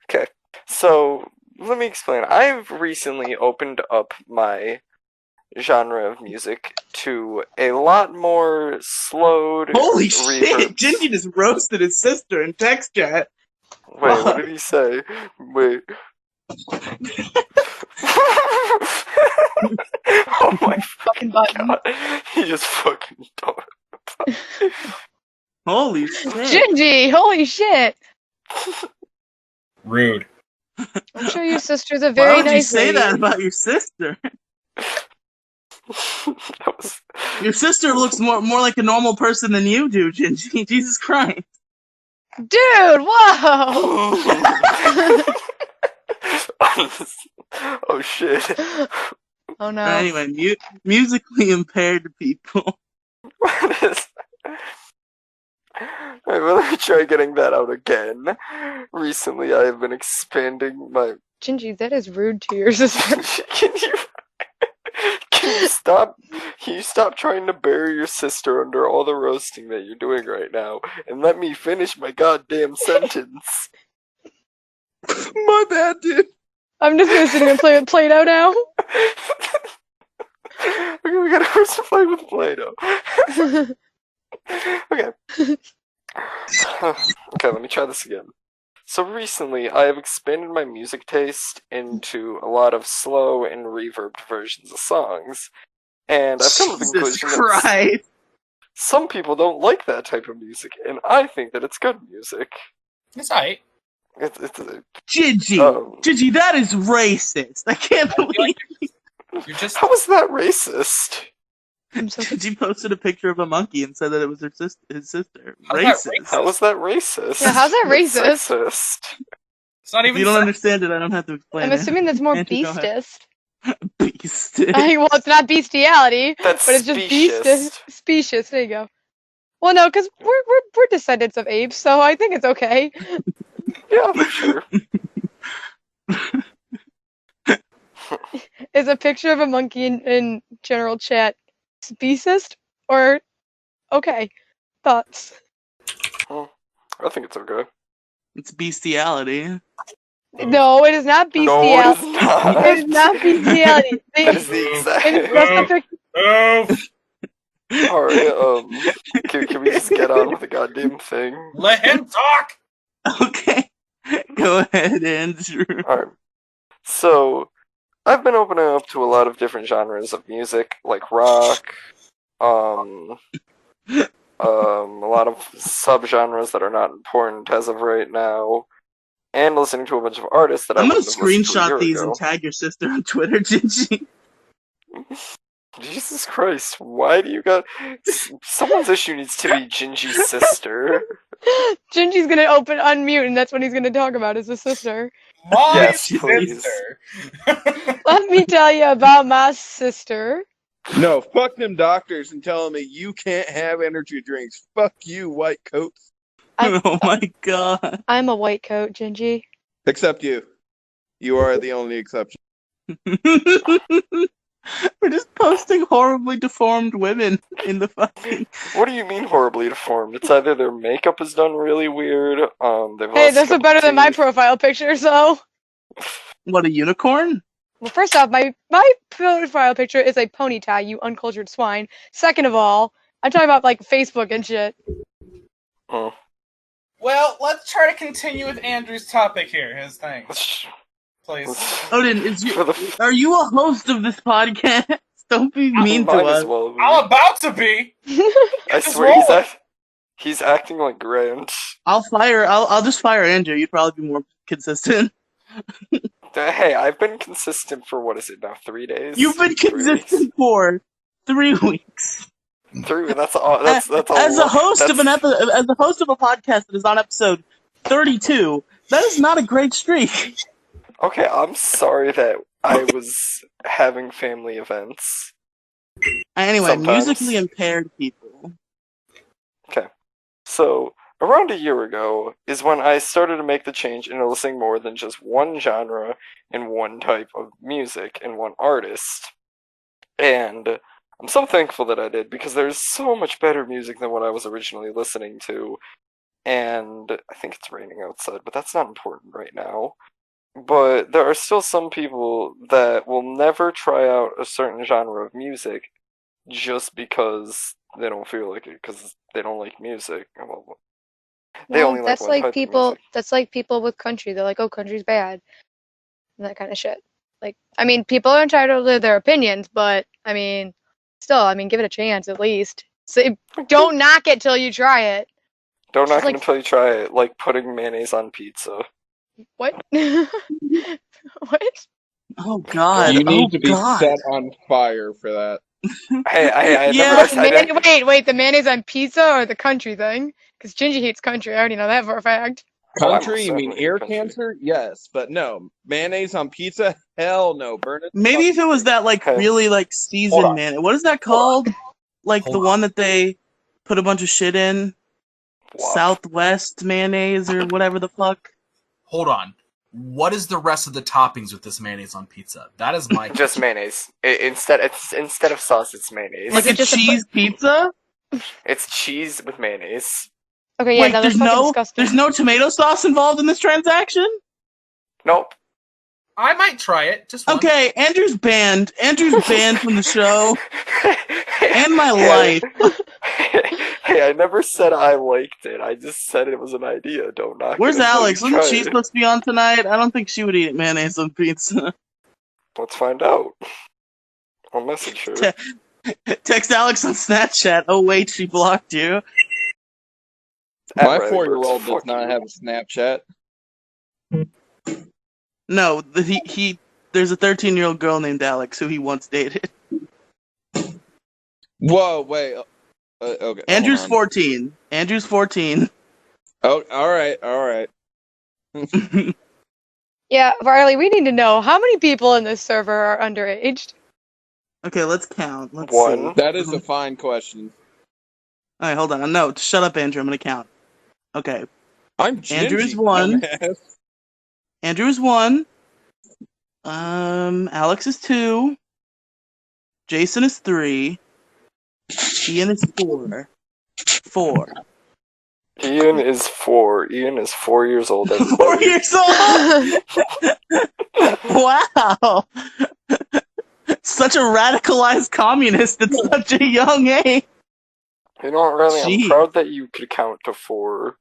Okay, so let me explain. I've recently opened up my genre of music to a lot more slowed. Holy shit! Gingy just roasted his sister in text chat. Wait, what did he say? Wait. Oh my fucking god! He just fucking died. Holy shit! Gingy! Holy shit! Rude. I'm sure your sister's a very nice lady. Why would you say that about your sister? Your sister looks more like a normal person than you do, Gingy. Jesus Christ. Dude, whoa! Oh shit. Oh no. Anyway, musically impaired people. What is Alright, well, let me try getting that out again. Recently, I have been expanding my... Gingy, that is rude to your sister. Can you stop trying to bury your sister under all the roasting that you're doing right now, and let me finish my goddamn sentence? My bad, dude. I'm just gonna sit here and play with Play-Doh now. Okay, we gotta play with Play-Doh. Okay. Okay, let me try this again. So recently, I have expanded my music taste into a lot of slow and reverbed versions of songs, and I've come to the conclusion that some people don't like that type of music, and I think that it's good music. It's alright. Gingy, that is racist. I can't believe How is that racist? Gingy posted a picture of a monkey and said that it was his sister. How was that racist? Yeah, how's that racist? It's not even. If you don't understand it, I don't have to explain it. I'm assuming that's more beastist. Beastist. Well, it's not bestiality, but it's just beastist. Specious. There you go. Well, no, because we're descendants of apes, so I think it's okay. Yeah, for sure. Is a picture of a monkey in general chat speciesist or okay? Thoughts? I think it's okay. It's bestiality. No, it is not bestiality. No, it is not. It is not bestiality. That is the exact. Alright, can we just get on with the goddamn thing? Let him talk! Okay. Go ahead, Andrew. Alright. So, I've been opening up to a lot of different genres of music, like rock, a lot of subgenres that are not important as of right now, and listening to a bunch of artists that I'm gonna to screenshot these and tag your sister on Twitter, Gingy. Jesus Christ, why do you got... Someone's issue needs to be Gingy's sister. Gingy's gonna unmute, and that's what he's gonna talk about, is his sister. My Yes, please. sister. Let me tell you about my sister. No, fuck them doctors and telling me you can't have energy drinks. Fuck you, white coats. Oh my god. I'm a white coat, Gingy. Except you. You are the only exception. We're just posting horribly deformed women in the fucking. What do you mean horribly deformed? It's either their makeup is done really weird, they've Hey, lost those are couple better than my teeth. profile picture, so. What, a unicorn? Well, first off, my profile picture is a pony tie, you uncultured swine. Second of all, I'm talking about like Facebook and shit. Oh. Well, let's try to continue with Andrew's topic here. His thing, please. Odin, are you a host of this podcast? Don't be mean to Might us. as well be. I'm about to be. I swear he's acting like Grant. I'll just fire Andrew. You'd probably be more consistent. Hey, I've been consistent for what is it now? 3 days. You've been 3 weeks? consistent for 3 weeks. 3. That's all. That's as a host of a podcast that is on episode 32. That is not a great streak. Okay, I'm sorry that I was having family events. Anyway, Sometimes. musically impaired people. Okay, so around a year ago is when I started to make the change into listening more than just one genre and one type of music and one artist. And I'm so thankful that I did, because there's so much better music than what I was originally listening to. And I think it's raining outside, but that's not important right now. But there are still some people that will never try out a certain genre of music just because they don't feel like it, because they don't like music. Well, they only like that's one like type of people. music. That's like people with country. They're like, "Oh, country's bad," and that kind of shit. Like, I mean, people are entitled to their opinions, but I mean, still, I mean, give it a chance at least. So, don't knock it till you try it. Don't knock Just it like- until you try it, like putting mayonnaise on pizza. What? What? Oh god. You need oh to be god. set on fire for that. Hey, I Yeah. never. Wait, the mayonnaise on pizza or the country thing? Because Gingy hates country. I already know that for a fact. Oh, I Country? most You mean certainly ear hate country. cancer? Yes, but no. Mayonnaise on pizza? Hell no. Burn it. Maybe if it was that like Hey. really like Hold seasoned on. mayonnaise. What is that called? Like Hold the on. one that they put a bunch of shit in? Wop. Southwest mayonnaise or whatever the fuck. Hold on. What is the rest of the toppings with this mayonnaise on pizza? That is my Just mayonnaise. Instead of sauce, it's mayonnaise. Like Is a it just a cheese pizza? It's cheese with mayonnaise. Okay, yeah, Wait, no, that's fucking disgusting. there's no tomato sauce involved in this transaction? Nope. I might try it. Just once. Okay, Andrew's banned. Andrew's banned from the show and my Hey, life. Hey, I never said I liked it. I just said it was an idea. Don't knock Where's it until Alex? you Wasn't try she it. supposed to be on tonight? I don't think she would eat mayonnaise on pizza. Let's find out. I'll message her. Text Alex on Snapchat. Oh wait, she blocked you. At My Riley 4-year-old Birds, does fuck not you. have a Snapchat. No, there's a 13-year-old girl named Alex who he once dated. Whoa, wait. Okay. Andrew's hold on. 14. Andrew's 14. Oh, all right. Yeah, Riley, we need to know how many people in this server are underage. Okay, let's count. Let's One. see. That is a fine question. All right, hold on. No, shut up, Andrew. I'm gonna count. Okay, I'm Gingy, Andrew's 1. dumbass. Andrew's 1. Alex is 2. Jason is 3. Ian is 4. 4. Ian is 4. Ian is 4 years old. 4 everybody. years old. Wow. Such a radicalized communist at such a young age. You know what, Riley? Jeez. I'm proud that you could count to 4.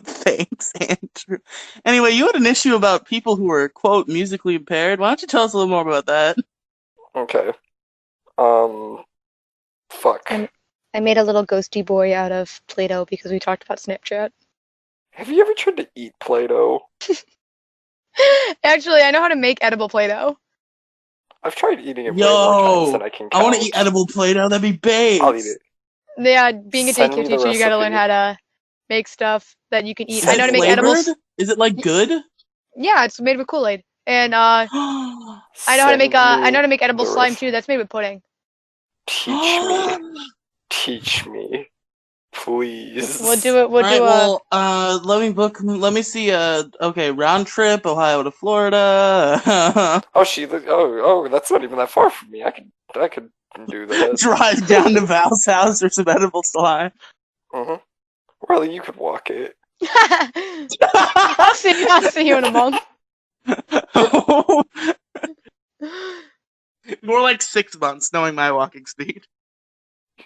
Thanks, Andrew. Anyway, you had an issue about people who were, quote, musically impaired. Why don't you tell us a little more about that? Okay. Fuck. I made a little ghosty boy out of Play-Doh because we talked about Snapchat. Have you ever tried to eat Play-Doh? Actually, I know how to make edible Play-Doh. I've tried eating it way more times Yo, than I can count. I want to eat edible Play-Doh. That'd be babe. I'll eat it. Yeah, being a Send daycare me the teacher, you gotta recipe. learn how to make stuff that you can eat. Is I know how it to make edibles. flavored? Is it like good? Yeah, it's made with Kool-Aid, and I know how to make edible slime too. That's made with pudding. Teach me. Teach me. Please. We'll do it. We'll All right, do well, let me see, okay, round trip, Ohio to Florida. Oh, that's not even that far from me. I could do that. Drive down to Val's house for some edible slime. Really, you could walk it. I'll see you in a month. More like 6 months, knowing my walking speed.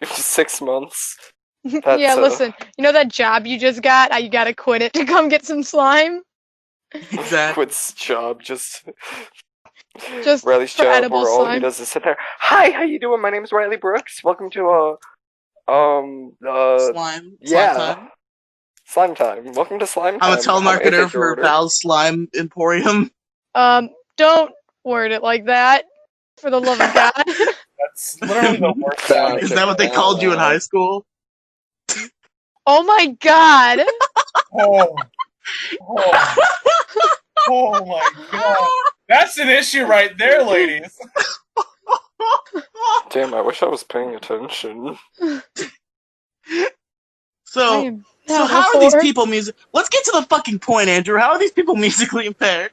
6 months. Yeah, listen. You know that job you just got? You gotta quit it to come get some slime. Exactly. Quits job just for Riley's job edible where all he slime. does is sit there. Hi, how you doing? My name's Riley Brooks. Welcome to Slime time. Slime time. Welcome to Slime Time. I'm a telemarketer for Val's Slime Emporium. Don't word it like that. For the love of God. That's literally the worst sound. Is that what they called you in high school? Oh my God. Oh my God. That's an issue right there, ladies. Damn, I wish I was paying attention. So how are these people Let's get to the fucking point, Andrew. How are these people musically impaired?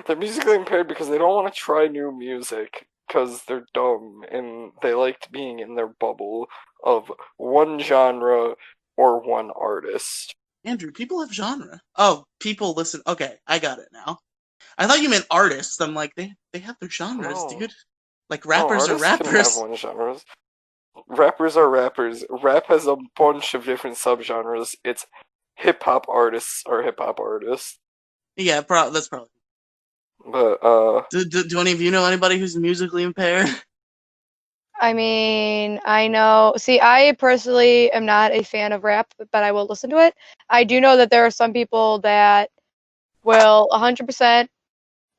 They're musically impaired because they don't want to try new music because they're dumb and they liked being in their bubble of one genre or one artist. Andrew, people have genre. Oh, people listen. Okay, I got it now. I thought you meant artists. I'm like, they have their genres, dude. Like rappers are rappers. Can have one genres. Rappers are rappers. Rap has a bunch of different subgenres. It's hip hop artists are hip hop artists. Yeah, that's probably. But do any of you know anybody who's musically impaired? I mean, I know. See, I personally am not a fan of rap, but I will listen to it. I do know that there are some people that will 100%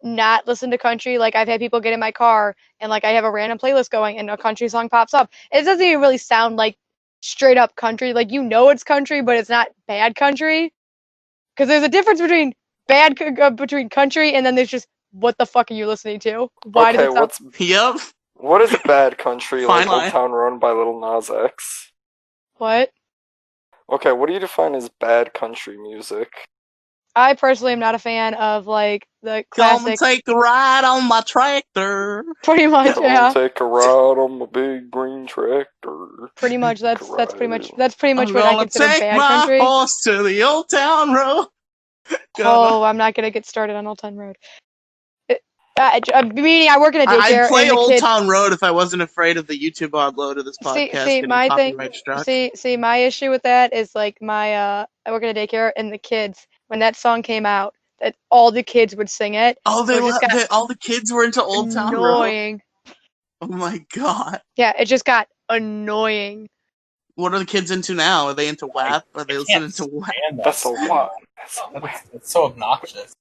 not listen to country. Like, I've had people get in my car and, like, I have a random playlist going and a country song pops up. It doesn't even really sound like straight up country. Like, you know it's country, but it's not bad country. Because there's a difference between between country and then there's just, what the fuck are you listening to? Why does it sound... Yep. What is bad country like Old Town Road by Lil Nas X? What? Okay, what do you define as bad country music? I personally am not a fan of, like, the classic... Come take a ride on my tractor. Pretty much, yeah. Come take a ride on my big green tractor. Pretty much, that's pretty much what I consider bad country. I'm gonna take my horse to the Old Town Road. Oh, I'm not gonna get started on Old Town Road. Meaning I work in a daycare. I'd play Old Town Road if I wasn't afraid of the YouTube upload of this podcast getting copyright struck. See, my issue with that is, like, I work in a daycare, and the kids, when that song came out, that all the kids would sing it. Oh, all the kids were into Old Town Road? Annoying. Oh my God. Yeah, it just got annoying. What are the kids into now? Are they into WAP? Are they listening to WAP? That's a lot. It's so obnoxious.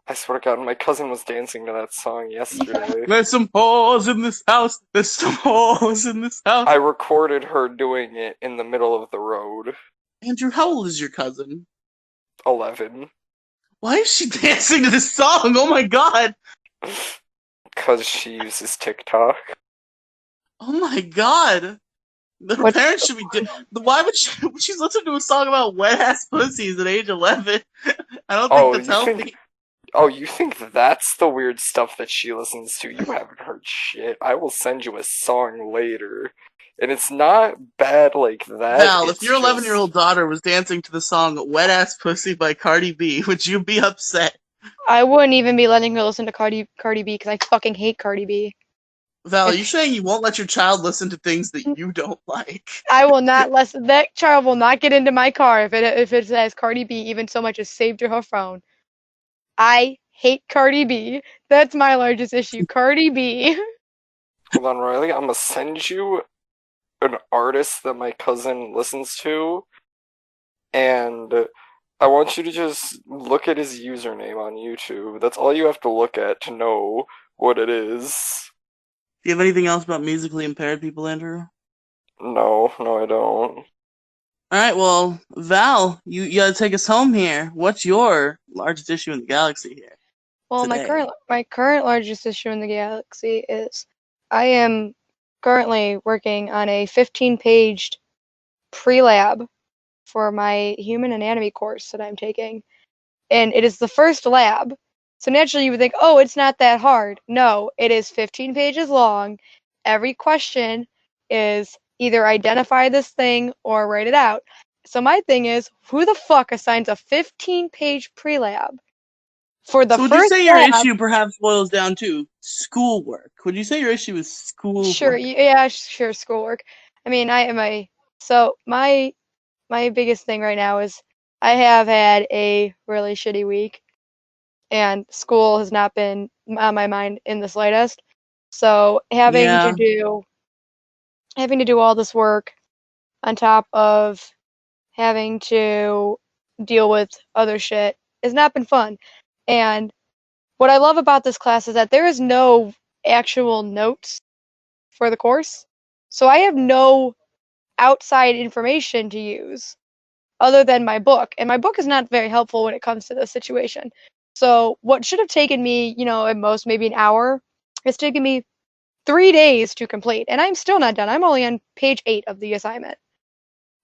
I swear to God, my cousin was dancing to that song yesterday. There's some holes in this house. There's some holes in this house. I recorded her doing it in the middle of the road. Andrew, how old is your cousin? 11. Why is she dancing to this song? Oh my God. Because she uses TikTok. Oh my God. Her parents should be. Why would she's listening to a song about wet ass pussies at age 11? I don't think that's healthy. You think that's the weird stuff that she listens to? You haven't heard shit. I will send you a song later. And it's not bad like that. Val, if your 11-year-old daughter was dancing to the song Wet Ass Pussy by Cardi B, would you be upset? I wouldn't even be letting her listen to Cardi B because I fucking hate Cardi B. Val, are you saying you won't let your child listen to things that you don't like? I will not listen. That child will not get into my car if it says Cardi B even so much as saved to her phone. I hate Cardi B. That's my largest issue. Cardi B. Hold on, Riley. I'm gonna send you an artist that my cousin listens to, and I want you to just look at his username on YouTube. That's all you have to look at to know what it is. Do you have anything else about musically impaired people, Andrew? No, I don't. All right, well, Val, you gotta take us home here. What's your largest issue in the galaxy here Well, today? my current largest issue in the galaxy is I am currently working on a 15-paged pre-lab for my human anatomy course that I'm taking, and it is the first lab. So naturally you would think, oh, it's not that hard. No, it is 15 pages long. Every question is either identify this thing or write it out. So my thing is, who the fuck assigns a 15-page pre-lab for the So would you first say your lab? issue perhaps boils down to schoolwork? Would you say your issue is Sure, schoolwork? yeah, sure, schoolwork. I mean, I am a so my biggest thing right now is I have had a really shitty week, and school has not been on my mind in the slightest. So Yeah. having to do all this work on top of having to deal with other shit has not been fun. And what I love about this class is that there is no actual notes for the course. So I have no outside information to use other than my book. And my book is not very helpful when it comes to this situation. So what should have taken me, at most maybe an hour, it's taken me 3 days to complete. And I'm still not done. I'm only on page 8 of the assignment.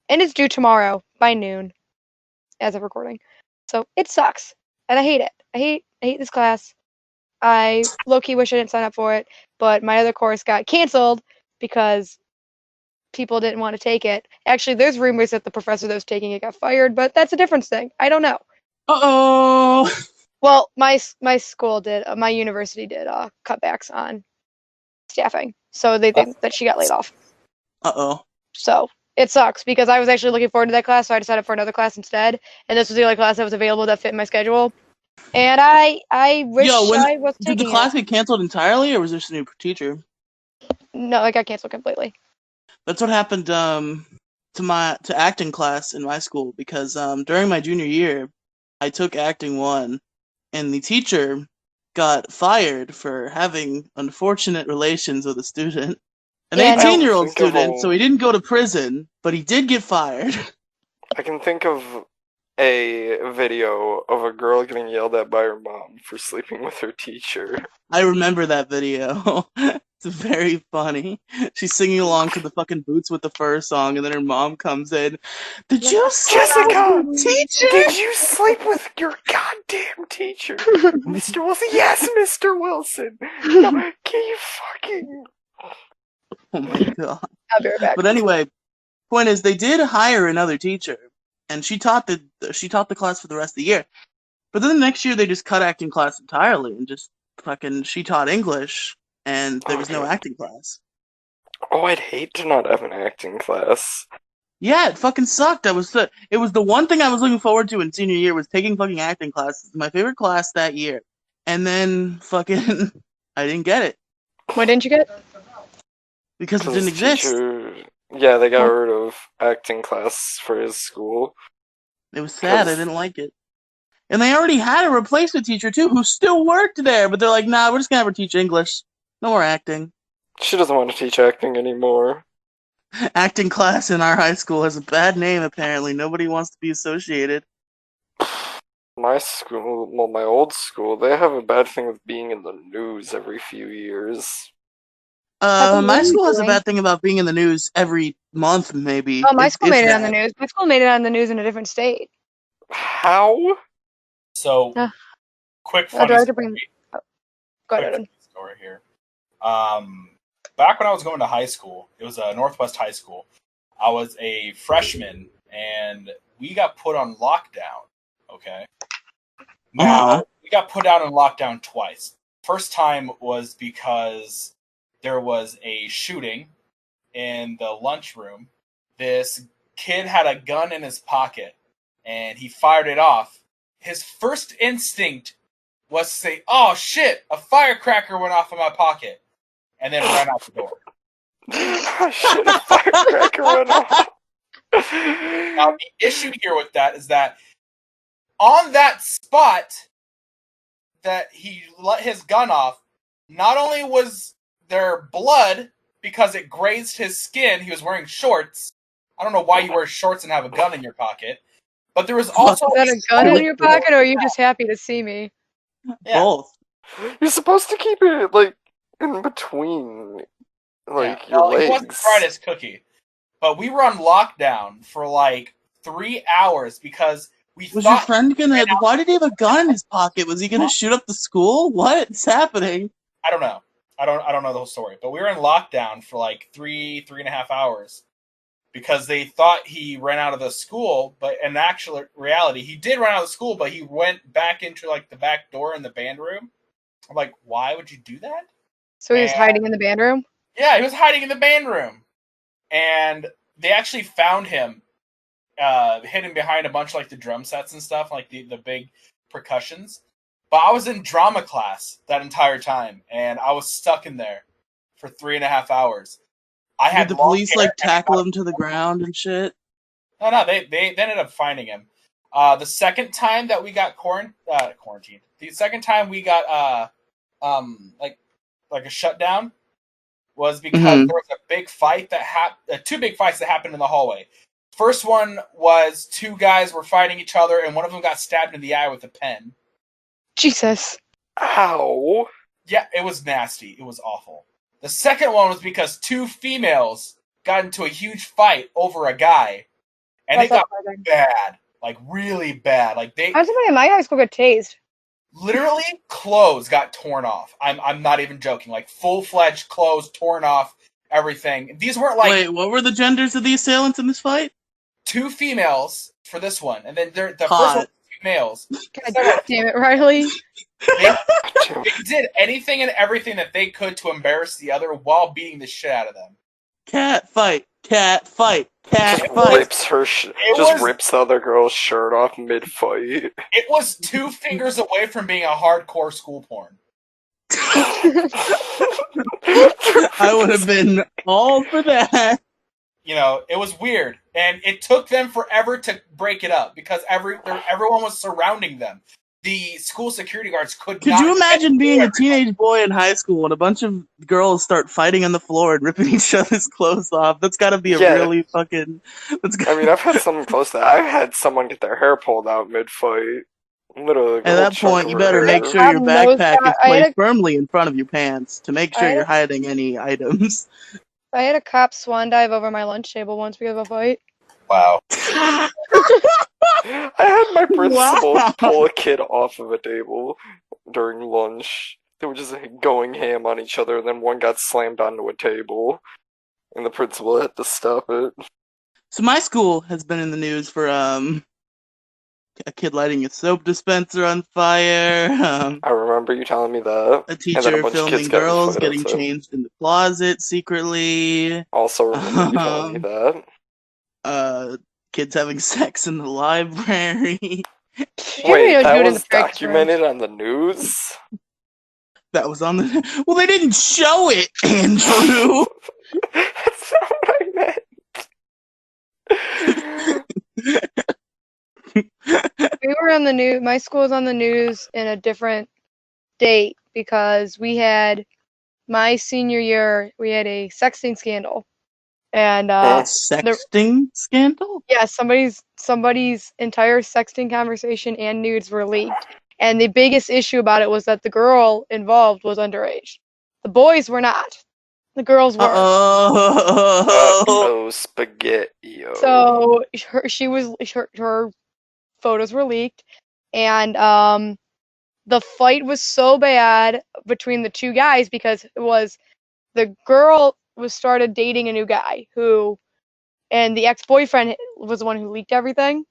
And it's due tomorrow by noon as of recording. So it sucks. And I hate it. I hate this class. I low-key wish I didn't sign up for it, but my other course got canceled because people didn't want to take it. Actually, there's rumors that the professor that was taking it got fired, but that's a different thing. I don't know. Uh-oh. Well, my school did, my university did cutbacks on staffing, so they think that she got laid off. Uh-oh. So it sucks because I was actually looking forward to that class, so I decided for another class instead, and this was the only class that was available that fit my schedule. And I Yo, wish I was did the taking it. class get canceled entirely, or was there a new teacher? No, it got canceled completely. That's what happened to acting class in my school because during my junior year, I took acting one, and the teacher got fired for having unfortunate relations with a student. An Yeah, no. 18-year-old Think of student, so he didn't go to prison, but he did get fired. I can think of a video of a girl getting yelled at by her mom for sleeping with her teacher. I remember that video. It's very funny. She's singing along to the fucking Boots with the Fur song, and then her mom comes in. Did you sleep with Jessica, your teacher? did you sleep with your goddamn teacher? Mr. Wilson? Yes, Mr. Wilson! No, can you fucking... Oh my god. I'll be right back. But anyway, point is, they did hire another teacher, and she taught the class for the rest of the year. But then the next year, they just cut acting class entirely, and just fucking she taught English, and there was no acting class. Oh, I'd hate to not have an acting class. Yeah, it fucking sucked. It was the one thing I was looking forward to in senior year was taking fucking acting classes. My favorite class that year. And then fucking I didn't get it. What didn't you get? Because it Because didn't exist. teacher... Yeah, they got rid of acting class for his school. It was sad. I didn't like it. And they already had a replacement teacher too who still worked there, but they're like, nah, we're just gonna have her teach English. No more acting. She doesn't want to teach acting anymore. Acting class in our high school has a bad name, apparently. Nobody wants to be associated. My school, well, my old school, they have a bad thing with being in the news every few years. What My are you school has a doing? bad thing about being in the news every month, maybe. Oh, my school if made it on the that. news. My school made it on the news in a different state. How? So, Uh, quick I'll funny try to bring. story. Oh, go ahead, Quick Odin. story here. Back when I was going to high school, it was a Northwest high school. I was a freshman, and we got put on lockdown. Okay. Now we got put out on lockdown twice. First time was because there was a shooting in the lunchroom. This kid had a gun in his pocket, and he fired it off. His first instinct was to say, "Oh shit, a firecracker went off in my pocket," and then ran out the door. Shit, a firecracker went off. Now, the issue here with that is that on that spot that he let his gun off, not only was there blood because it grazed his skin, he was wearing shorts. I don't know why you wear shorts and have a gun in your pocket. But there was also Is that a gun in your pocket, or are you just happy to see me? Yeah. Both. You're supposed to keep it like in between, like your He wasn't legs. fried as cookie. But we were on lockdown for like 3 hours because we Was your thought. friend gonna? Why did he have a gun in his pocket? Was he gonna shoot up the school? What's happening? I don't know. I don't know the whole story. But we were in lockdown for like 3.5 hours because they thought he ran out of the school, but in actual reality, he did run out of the school, but he went back into like the back door in the band room. I'm like, why would you do that? So he was hiding in the band room? Yeah, he was hiding in the band room. And they actually found him hidden behind a bunch of like the drum sets and stuff, like the big percussions. But I was in drama class that entire time, and I was stuck in there for 3.5 hours. I had Did the long police hair like tackle him to the ground and shit? No, they ended up finding him. The second time that we got quarantined, the second time we got like a shutdown was because there was a big fight that happened. Two big fights that happened in the hallway. First one was two guys were fighting each other, and one of them got stabbed in the eye with a pen. Jesus. Ow. Yeah, it was nasty. It was awful. The second one was because two females got into a huge fight over a guy, and it got bad, like really bad. Like I had somebody in my high school get tased. Literally, clothes got torn off. I'm not even joking. Like full-fledged clothes torn off, everything. These weren't like. Wait, what were the genders of the assailants in this fight? Two females for this one, and then the Hot. first one was two males. God damn it, Riley. They did anything and everything that they could to embarrass the other while beating the shit out of them. Cat fight, cat fight, cat Just fight. rips her. Rips the other girl's shirt off mid-fight. It was 2 fingers away from being a hardcore school porn. I would have been all for that. You know, it was weird, and it took them forever to break it up because everyone was surrounding them. The school security guards could not. Could you imagine being a teenage boy in high school and a bunch of girls start fighting on the floor and ripping each other's clothes off? That's got to be a really fucking. I mean, I've had someone close to that. I've had someone get their hair pulled out mid-fight. Literally. At that point, you better make sure your backpack is placed firmly in front of your pants to make sure you're hiding any items. I had a cop swan dive over my lunch table once because of a fight. Wow. I had my principal pull a kid off of a table during lunch. They were just going ham on each other, and then one got slammed onto a table, and the principal had to stop it. So my school has been in the news for a kid lighting a soap dispenser on fire. I remember you telling me that. A teacher filming girls getting changed in the closet secretly. Also remember you telling me that. Kids having sex in the library. Wait, that was documented on the news? That was on the... Well, they didn't show it, Andrew! That's not what I meant. We were on the news. My school was on the news in a different date because we had, my senior year, we had a sexting scandal. And sexting scandal? Yeah, somebody's entire sexting conversation and nudes were leaked. And the biggest issue about it was that the girl involved was underage. The boys were not. The girls were. Oh, spaghetti. So her photos were leaked, and the fight was so bad between the two guys because it was the girl was started dating a new guy and the ex-boyfriend was the one who leaked everything.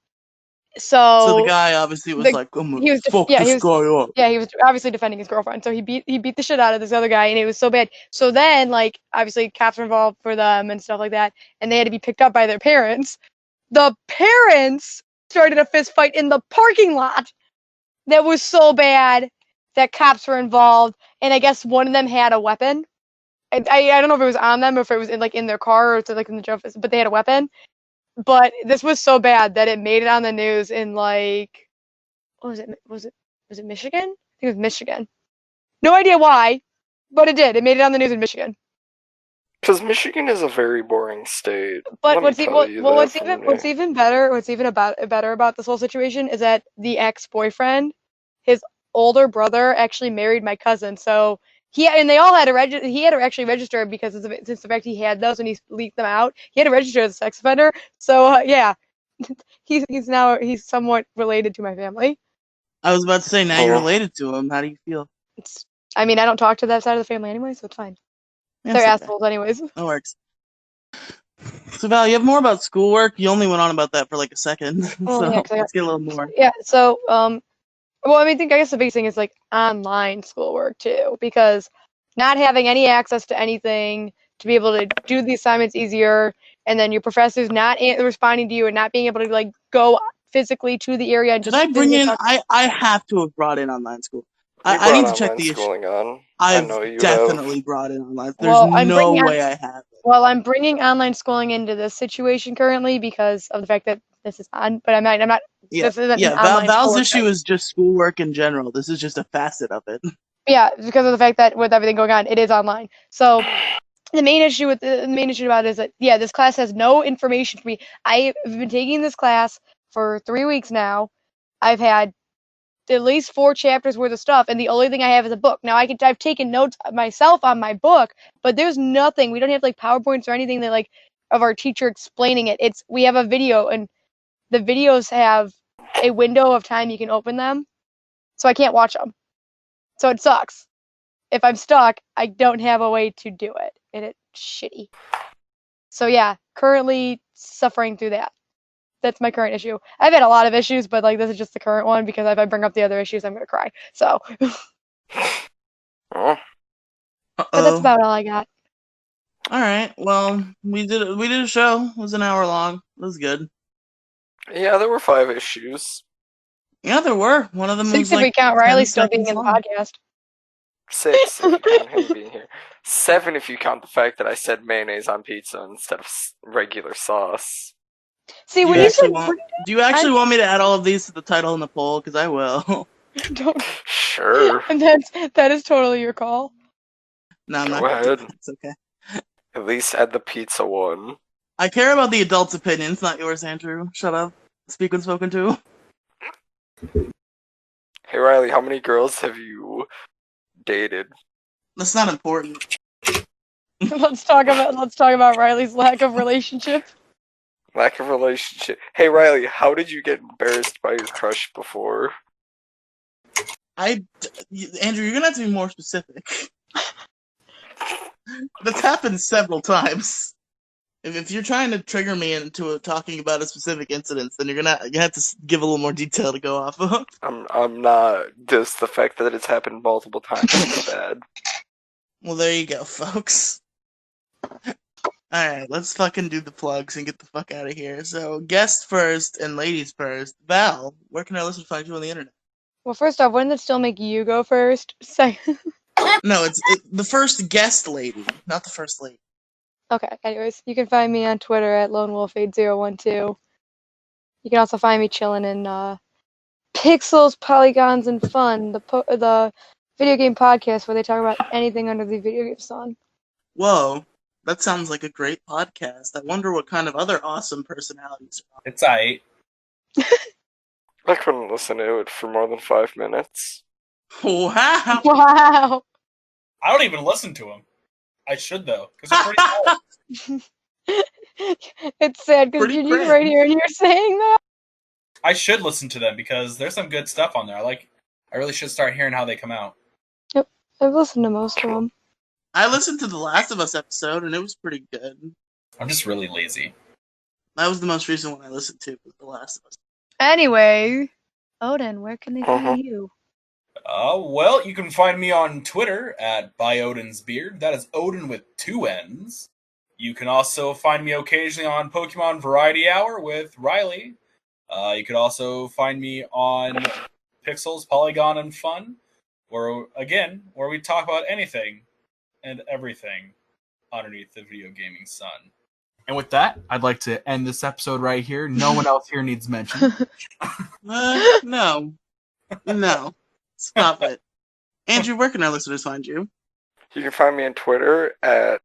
So the guy obviously was like, I'm gonna fuck this guy up. Yeah, he was obviously defending his girlfriend. So he beat the shit out of this other guy, and it was so bad. So then, like, obviously cops were involved for them and stuff like that, and they had to be picked up by their parents. The parents started a fist fight in the parking lot that was so bad that cops were involved, and I guess one of them had a weapon. I don't know if it was on them or if it was in their car or it's like in the office, but they had a weapon. But this was so bad that it made it on the news in like, what was it? Was it Michigan? I think it was Michigan. No idea why, but it did. It made it on the news in Michigan. Because Michigan is a very boring state. But Let me tell you that what's from even better about this whole situation is that the ex-boyfriend, his older brother, actually married my cousin. So he and they all had to he had to actually register because since the fact he had those and he leaked them out, he had to register as a sex offender. So yeah, he's somewhat related to my family. I was about to say, now you're Yeah. related to him. How do you feel? I mean, I don't talk to that side of the family anyway, so it's fine. Yeah, They're it's okay. assholes anyways. That works. So Val, you have more about schoolwork. You only went on about that for like a second, Oh, so yeah, 'cause let's get a little more. Yeah, so well, I mean, I guess the biggest thing is like online schoolwork too, because not having any access to anything to be able to do the assignments easier, and then your professors not responding to you and not being able to like go physically to the area and Did just I bring physically in? talk. I have to have brought in online school. You I brought need to check online the issue. schooling on. I I've know you have. definitely brought in online. There's Well, no way I haven't. Well, I'm bringing online schooling into this situation currently because of the fact that this is on, but I'm not. Yeah, This isn't an yeah. online Val's schoolwork issue thing. is just schoolwork in general. This is just a facet of it. Yeah, because of the fact that with everything going on, it is online. So the main issue about it is that this class has no information for me. I've been taking this class for 3 weeks now. I've had at least 4 chapters worth of stuff, and the only thing I have is a book. Now I've taken notes myself on my book, but there's nothing. We don't have like PowerPoints or anything that like of our teacher explaining it. We have a video, and the videos have a window of time you can open them, so I can't watch them. So it sucks. If I'm stuck, I don't have a way to do it, and it's shitty. So yeah, currently suffering through that. That's my current issue. I've had a lot of issues, but like this is just the current one because if I bring up the other issues, I'm gonna cry. So, Oh, but that's Uh-oh. about all I got. All right. Well, we did a show. It was an hour long. It was good. yeah, there were 5 issues. Yeah, there were. One of them 6 was if we like count 10 Riley still being seconds in the long. podcast. 6 if you count him being here. 7 if you count the fact that I said mayonnaise on pizza instead of regular sauce. See, Do when you you actually said Do you actually want me to add all of these to the title and the poll? Because I will. don't, Sure. and that is totally your call. No, I'm not Go gonna do ahead. that. It's okay. At least add the pizza one. I care about the adults' opinions, not yours, Andrew. Shut up. Speak when spoken to. Hey Riley, how many girls have you dated? That's not important. Let's talk about Riley's lack of relationship. Lack of relationship. Hey Riley, how did you get embarrassed by your crush before? Andrew, you're gonna have to be more specific. That's happened several times. If you're trying to trigger me into talking about a specific incident, then you have to give a little more detail to go off of. I'm not. Just the fact that it's happened multiple times is bad. Well, there you go, folks. Alright, let's fucking do the plugs and get the fuck out of here. So, guests first and ladies first. Val, where can our listeners find you on the internet? Well, first off, wouldn't it still make you go first? Second. No, it's the first guest lady, not the first lady. Okay, anyways, you can find me on Twitter at LoneWolf8012. You can also find me chilling in Pixels, Polygons, and Fun, the video game podcast where they talk about anything under the video game sun. Whoa, that sounds like a great podcast. I wonder what kind of other awesome personalities are on. It's aight. I couldn't listen to it for more than 5 minutes. Wow! Wow! I don't even listen to them. I should though, because they're pretty cool. It's sad because Pretty you're cringe. right here and you're saying that. I should listen to them because there's some good stuff on there. I really should start hearing how they come out. I've listened to most of them. I listened to the Last of Us episode, and it was pretty good. I'm just really lazy. That was the most recent one I listened to, was the Last of Us. Anyway, Odin, where can they find you? Well, you can find me on Twitter at @ByOdinsBeard. That is Odin with 2 N's. You can also find me occasionally on Pokemon Variety Hour with Riley. You could also find me on Pixels, Polygon, and Fun, where we talk about anything and everything underneath the video gaming sun. And with that, I'd like to end this episode right here. No one else here needs mention. No. No. Stop it. Andrew, where can our listeners find you? You can find me on Twitter at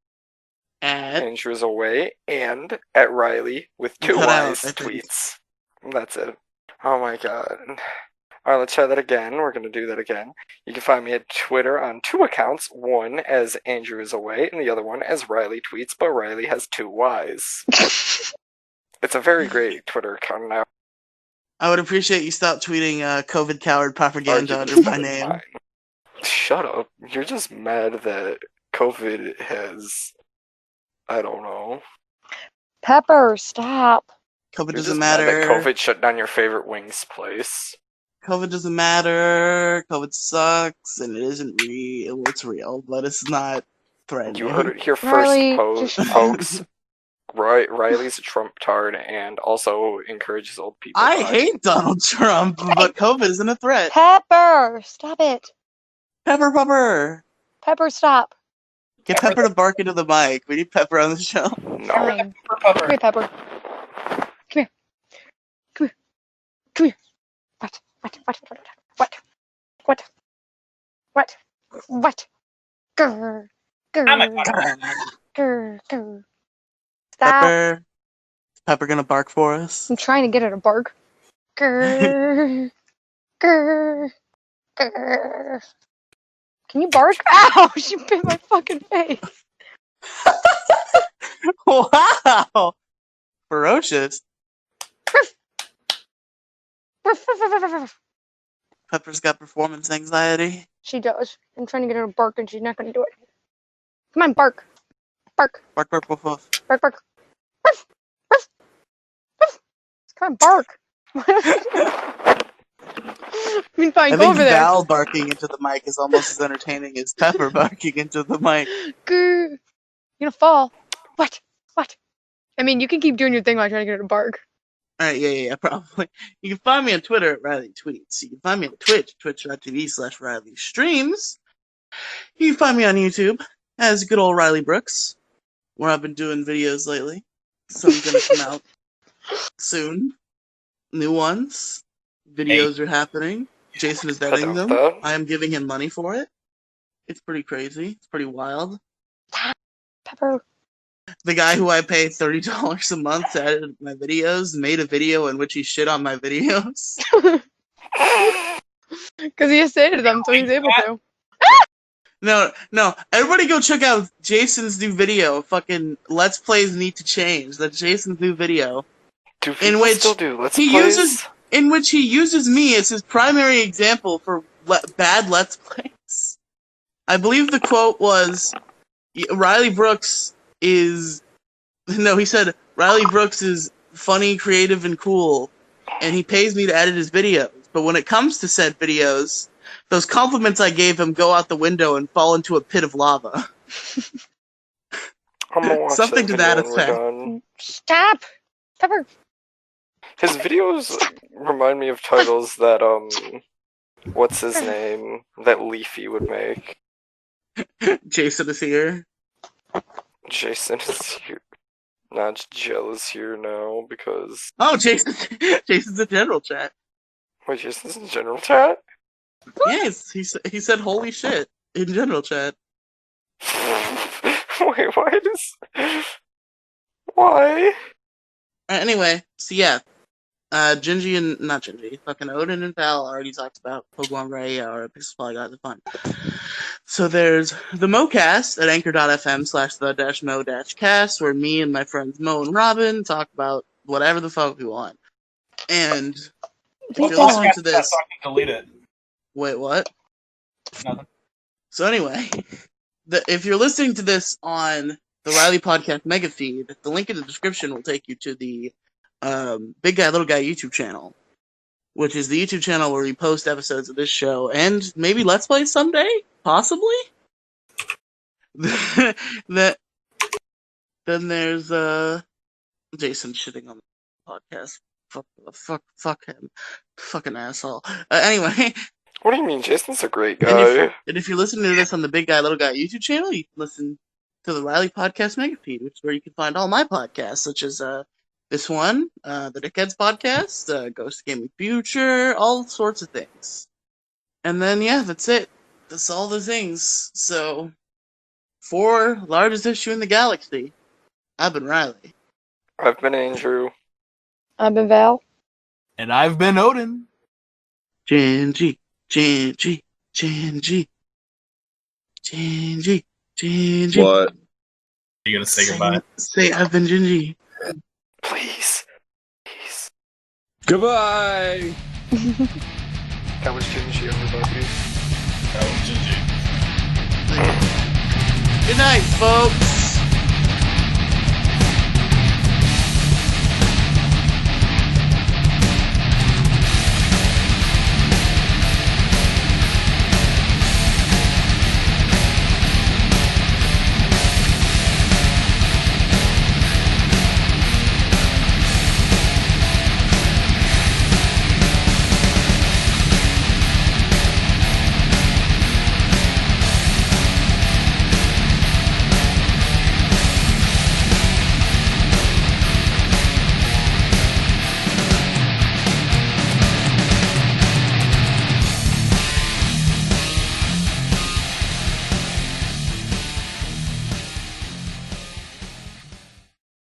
At Andrew's away, and at Riely with two cut out, Y's I think. tweets. That's it. Oh my god. Alright, let's try that again. We're going to do that again. You can find me at Twitter on 2 accounts. One as Andrew is away, and the other one as Riely tweets, but Riely has 2 Y's. It's a very great Twitter account now. I would appreciate you stop tweeting COVID coward propaganda Arguably under my better than name. mine. Shut up. You're just mad that COVID has... I don't know. Pepper, stop. COVID You're doesn't just mad that matter. COVID shut down your favorite wings place. COVID doesn't matter. COVID sucks, and it isn't real. Well, it's real, but it's not threatening. You heard it here first, Riely, just- folks. Riely's a Trump tard and also encourages old people. I hate Donald Trump, but COVID isn't a threat. Pepper, stop it. Pepper, Pepper. Pepper, stop. Get Pepper to bark into the mic. We need Pepper on the show. No. Fine. Come here, Pepper. Come here. Come here. Come here. What? Grr. I'm a Grr. Stop. Pepper. Is Pepper gonna bark for us? I'm trying to get her to bark. Grr. Grr. Grr. Can you bark? Ow! She bit my fucking face. Wow! Ferocious. Pepper's got performance anxiety. She does. I'm trying to get her to bark and she's not going to do it. Come on, bark. Bark. Bark, bark, woof, woof. Bark, bark. Ruff, ruff, ruff. Come on, bark. I mean, fine, I go think over there. Val barking into the mic is almost as entertaining as Pepper barking into the mic. Grr. You're gonna fall. What? I mean, you can keep doing your thing while I try to get her to bark. Alright, yeah, probably. You can find me on Twitter at Riely Tweets. You can find me on Twitch, twitch.tv/Riely Streams. You can find me on YouTube as good old Riley Brooks, where I've been doing videos lately. Some's gonna come out soon. New ones. Videos are happening. Jason is editing them. I am giving him money for it. It's pretty crazy. It's pretty wild. Pepper. The guy who I pay $30 a month to edit my videos made a video in which he shit on my videos. Because he saved them, so he's able to. No. Everybody go check out Jason's new video. Fucking Let's Plays Need to Change. That's Jason's new video. Do people still do Let's he Plays? in which he uses me as his primary example for bad Let's Plays. I believe the quote was, Riley Brooks is... No, he said, Riley Brooks is funny, creative, and cool, and he pays me to edit his videos. But when it comes to said videos, those compliments I gave him go out the window and fall into a pit of lava. I'm gonna watch Something to that video when we're effect. done. Stop! Pepper. His videos remind me of titles that, what's his name? That Leafy would make. Jason is here. Jason is here. Not Jill is here now because... Oh, Jason's in general chat. Wait, Jason's in general chat? Yes, he said holy shit in general chat. Wait, why does... Why? Anyway, so yeah. Fucking Odinn and Val already talked about Pokemon Ray or Pixel Guys are fun. So there's the MoCast at anchor.fm/the-mo-cast, where me and my friends Mo and Robin talk about whatever the fuck we want. And if you're listening to this... So I can delete it. Wait, what? Nothing. So anyway, if you're listening to this on the Riely Podcast mega feed, the link in the description will take you to the Big Guy Little Guy YouTube channel, which is the YouTube channel where we post episodes of this show and maybe Let's Play someday, possibly. Then there's Jason shitting on the podcast. Fuck him, fucking asshole. Anyway. What do you mean? Jason's a great guy. And if you're listening to this on the Big Guy Little Guy YouTube channel, you can listen to the Riely Podcast mega feed, which is where you can find all my podcasts, such as this one, the Dickheads podcast, Ghost Gaming Future, all sorts of things. And then, yeah, that's it. That's all the things. So, For largest issue in the galaxy, I've been Riley. I've been Andrew. I've been Val. And I've been Odin. Genji, Genji, Genji, Genji, Genji. What? You gonna say goodbye? Say I've been Genji. Please. Please. Goodbye. That was Gingy, everybody. That was GG. Good night, folks.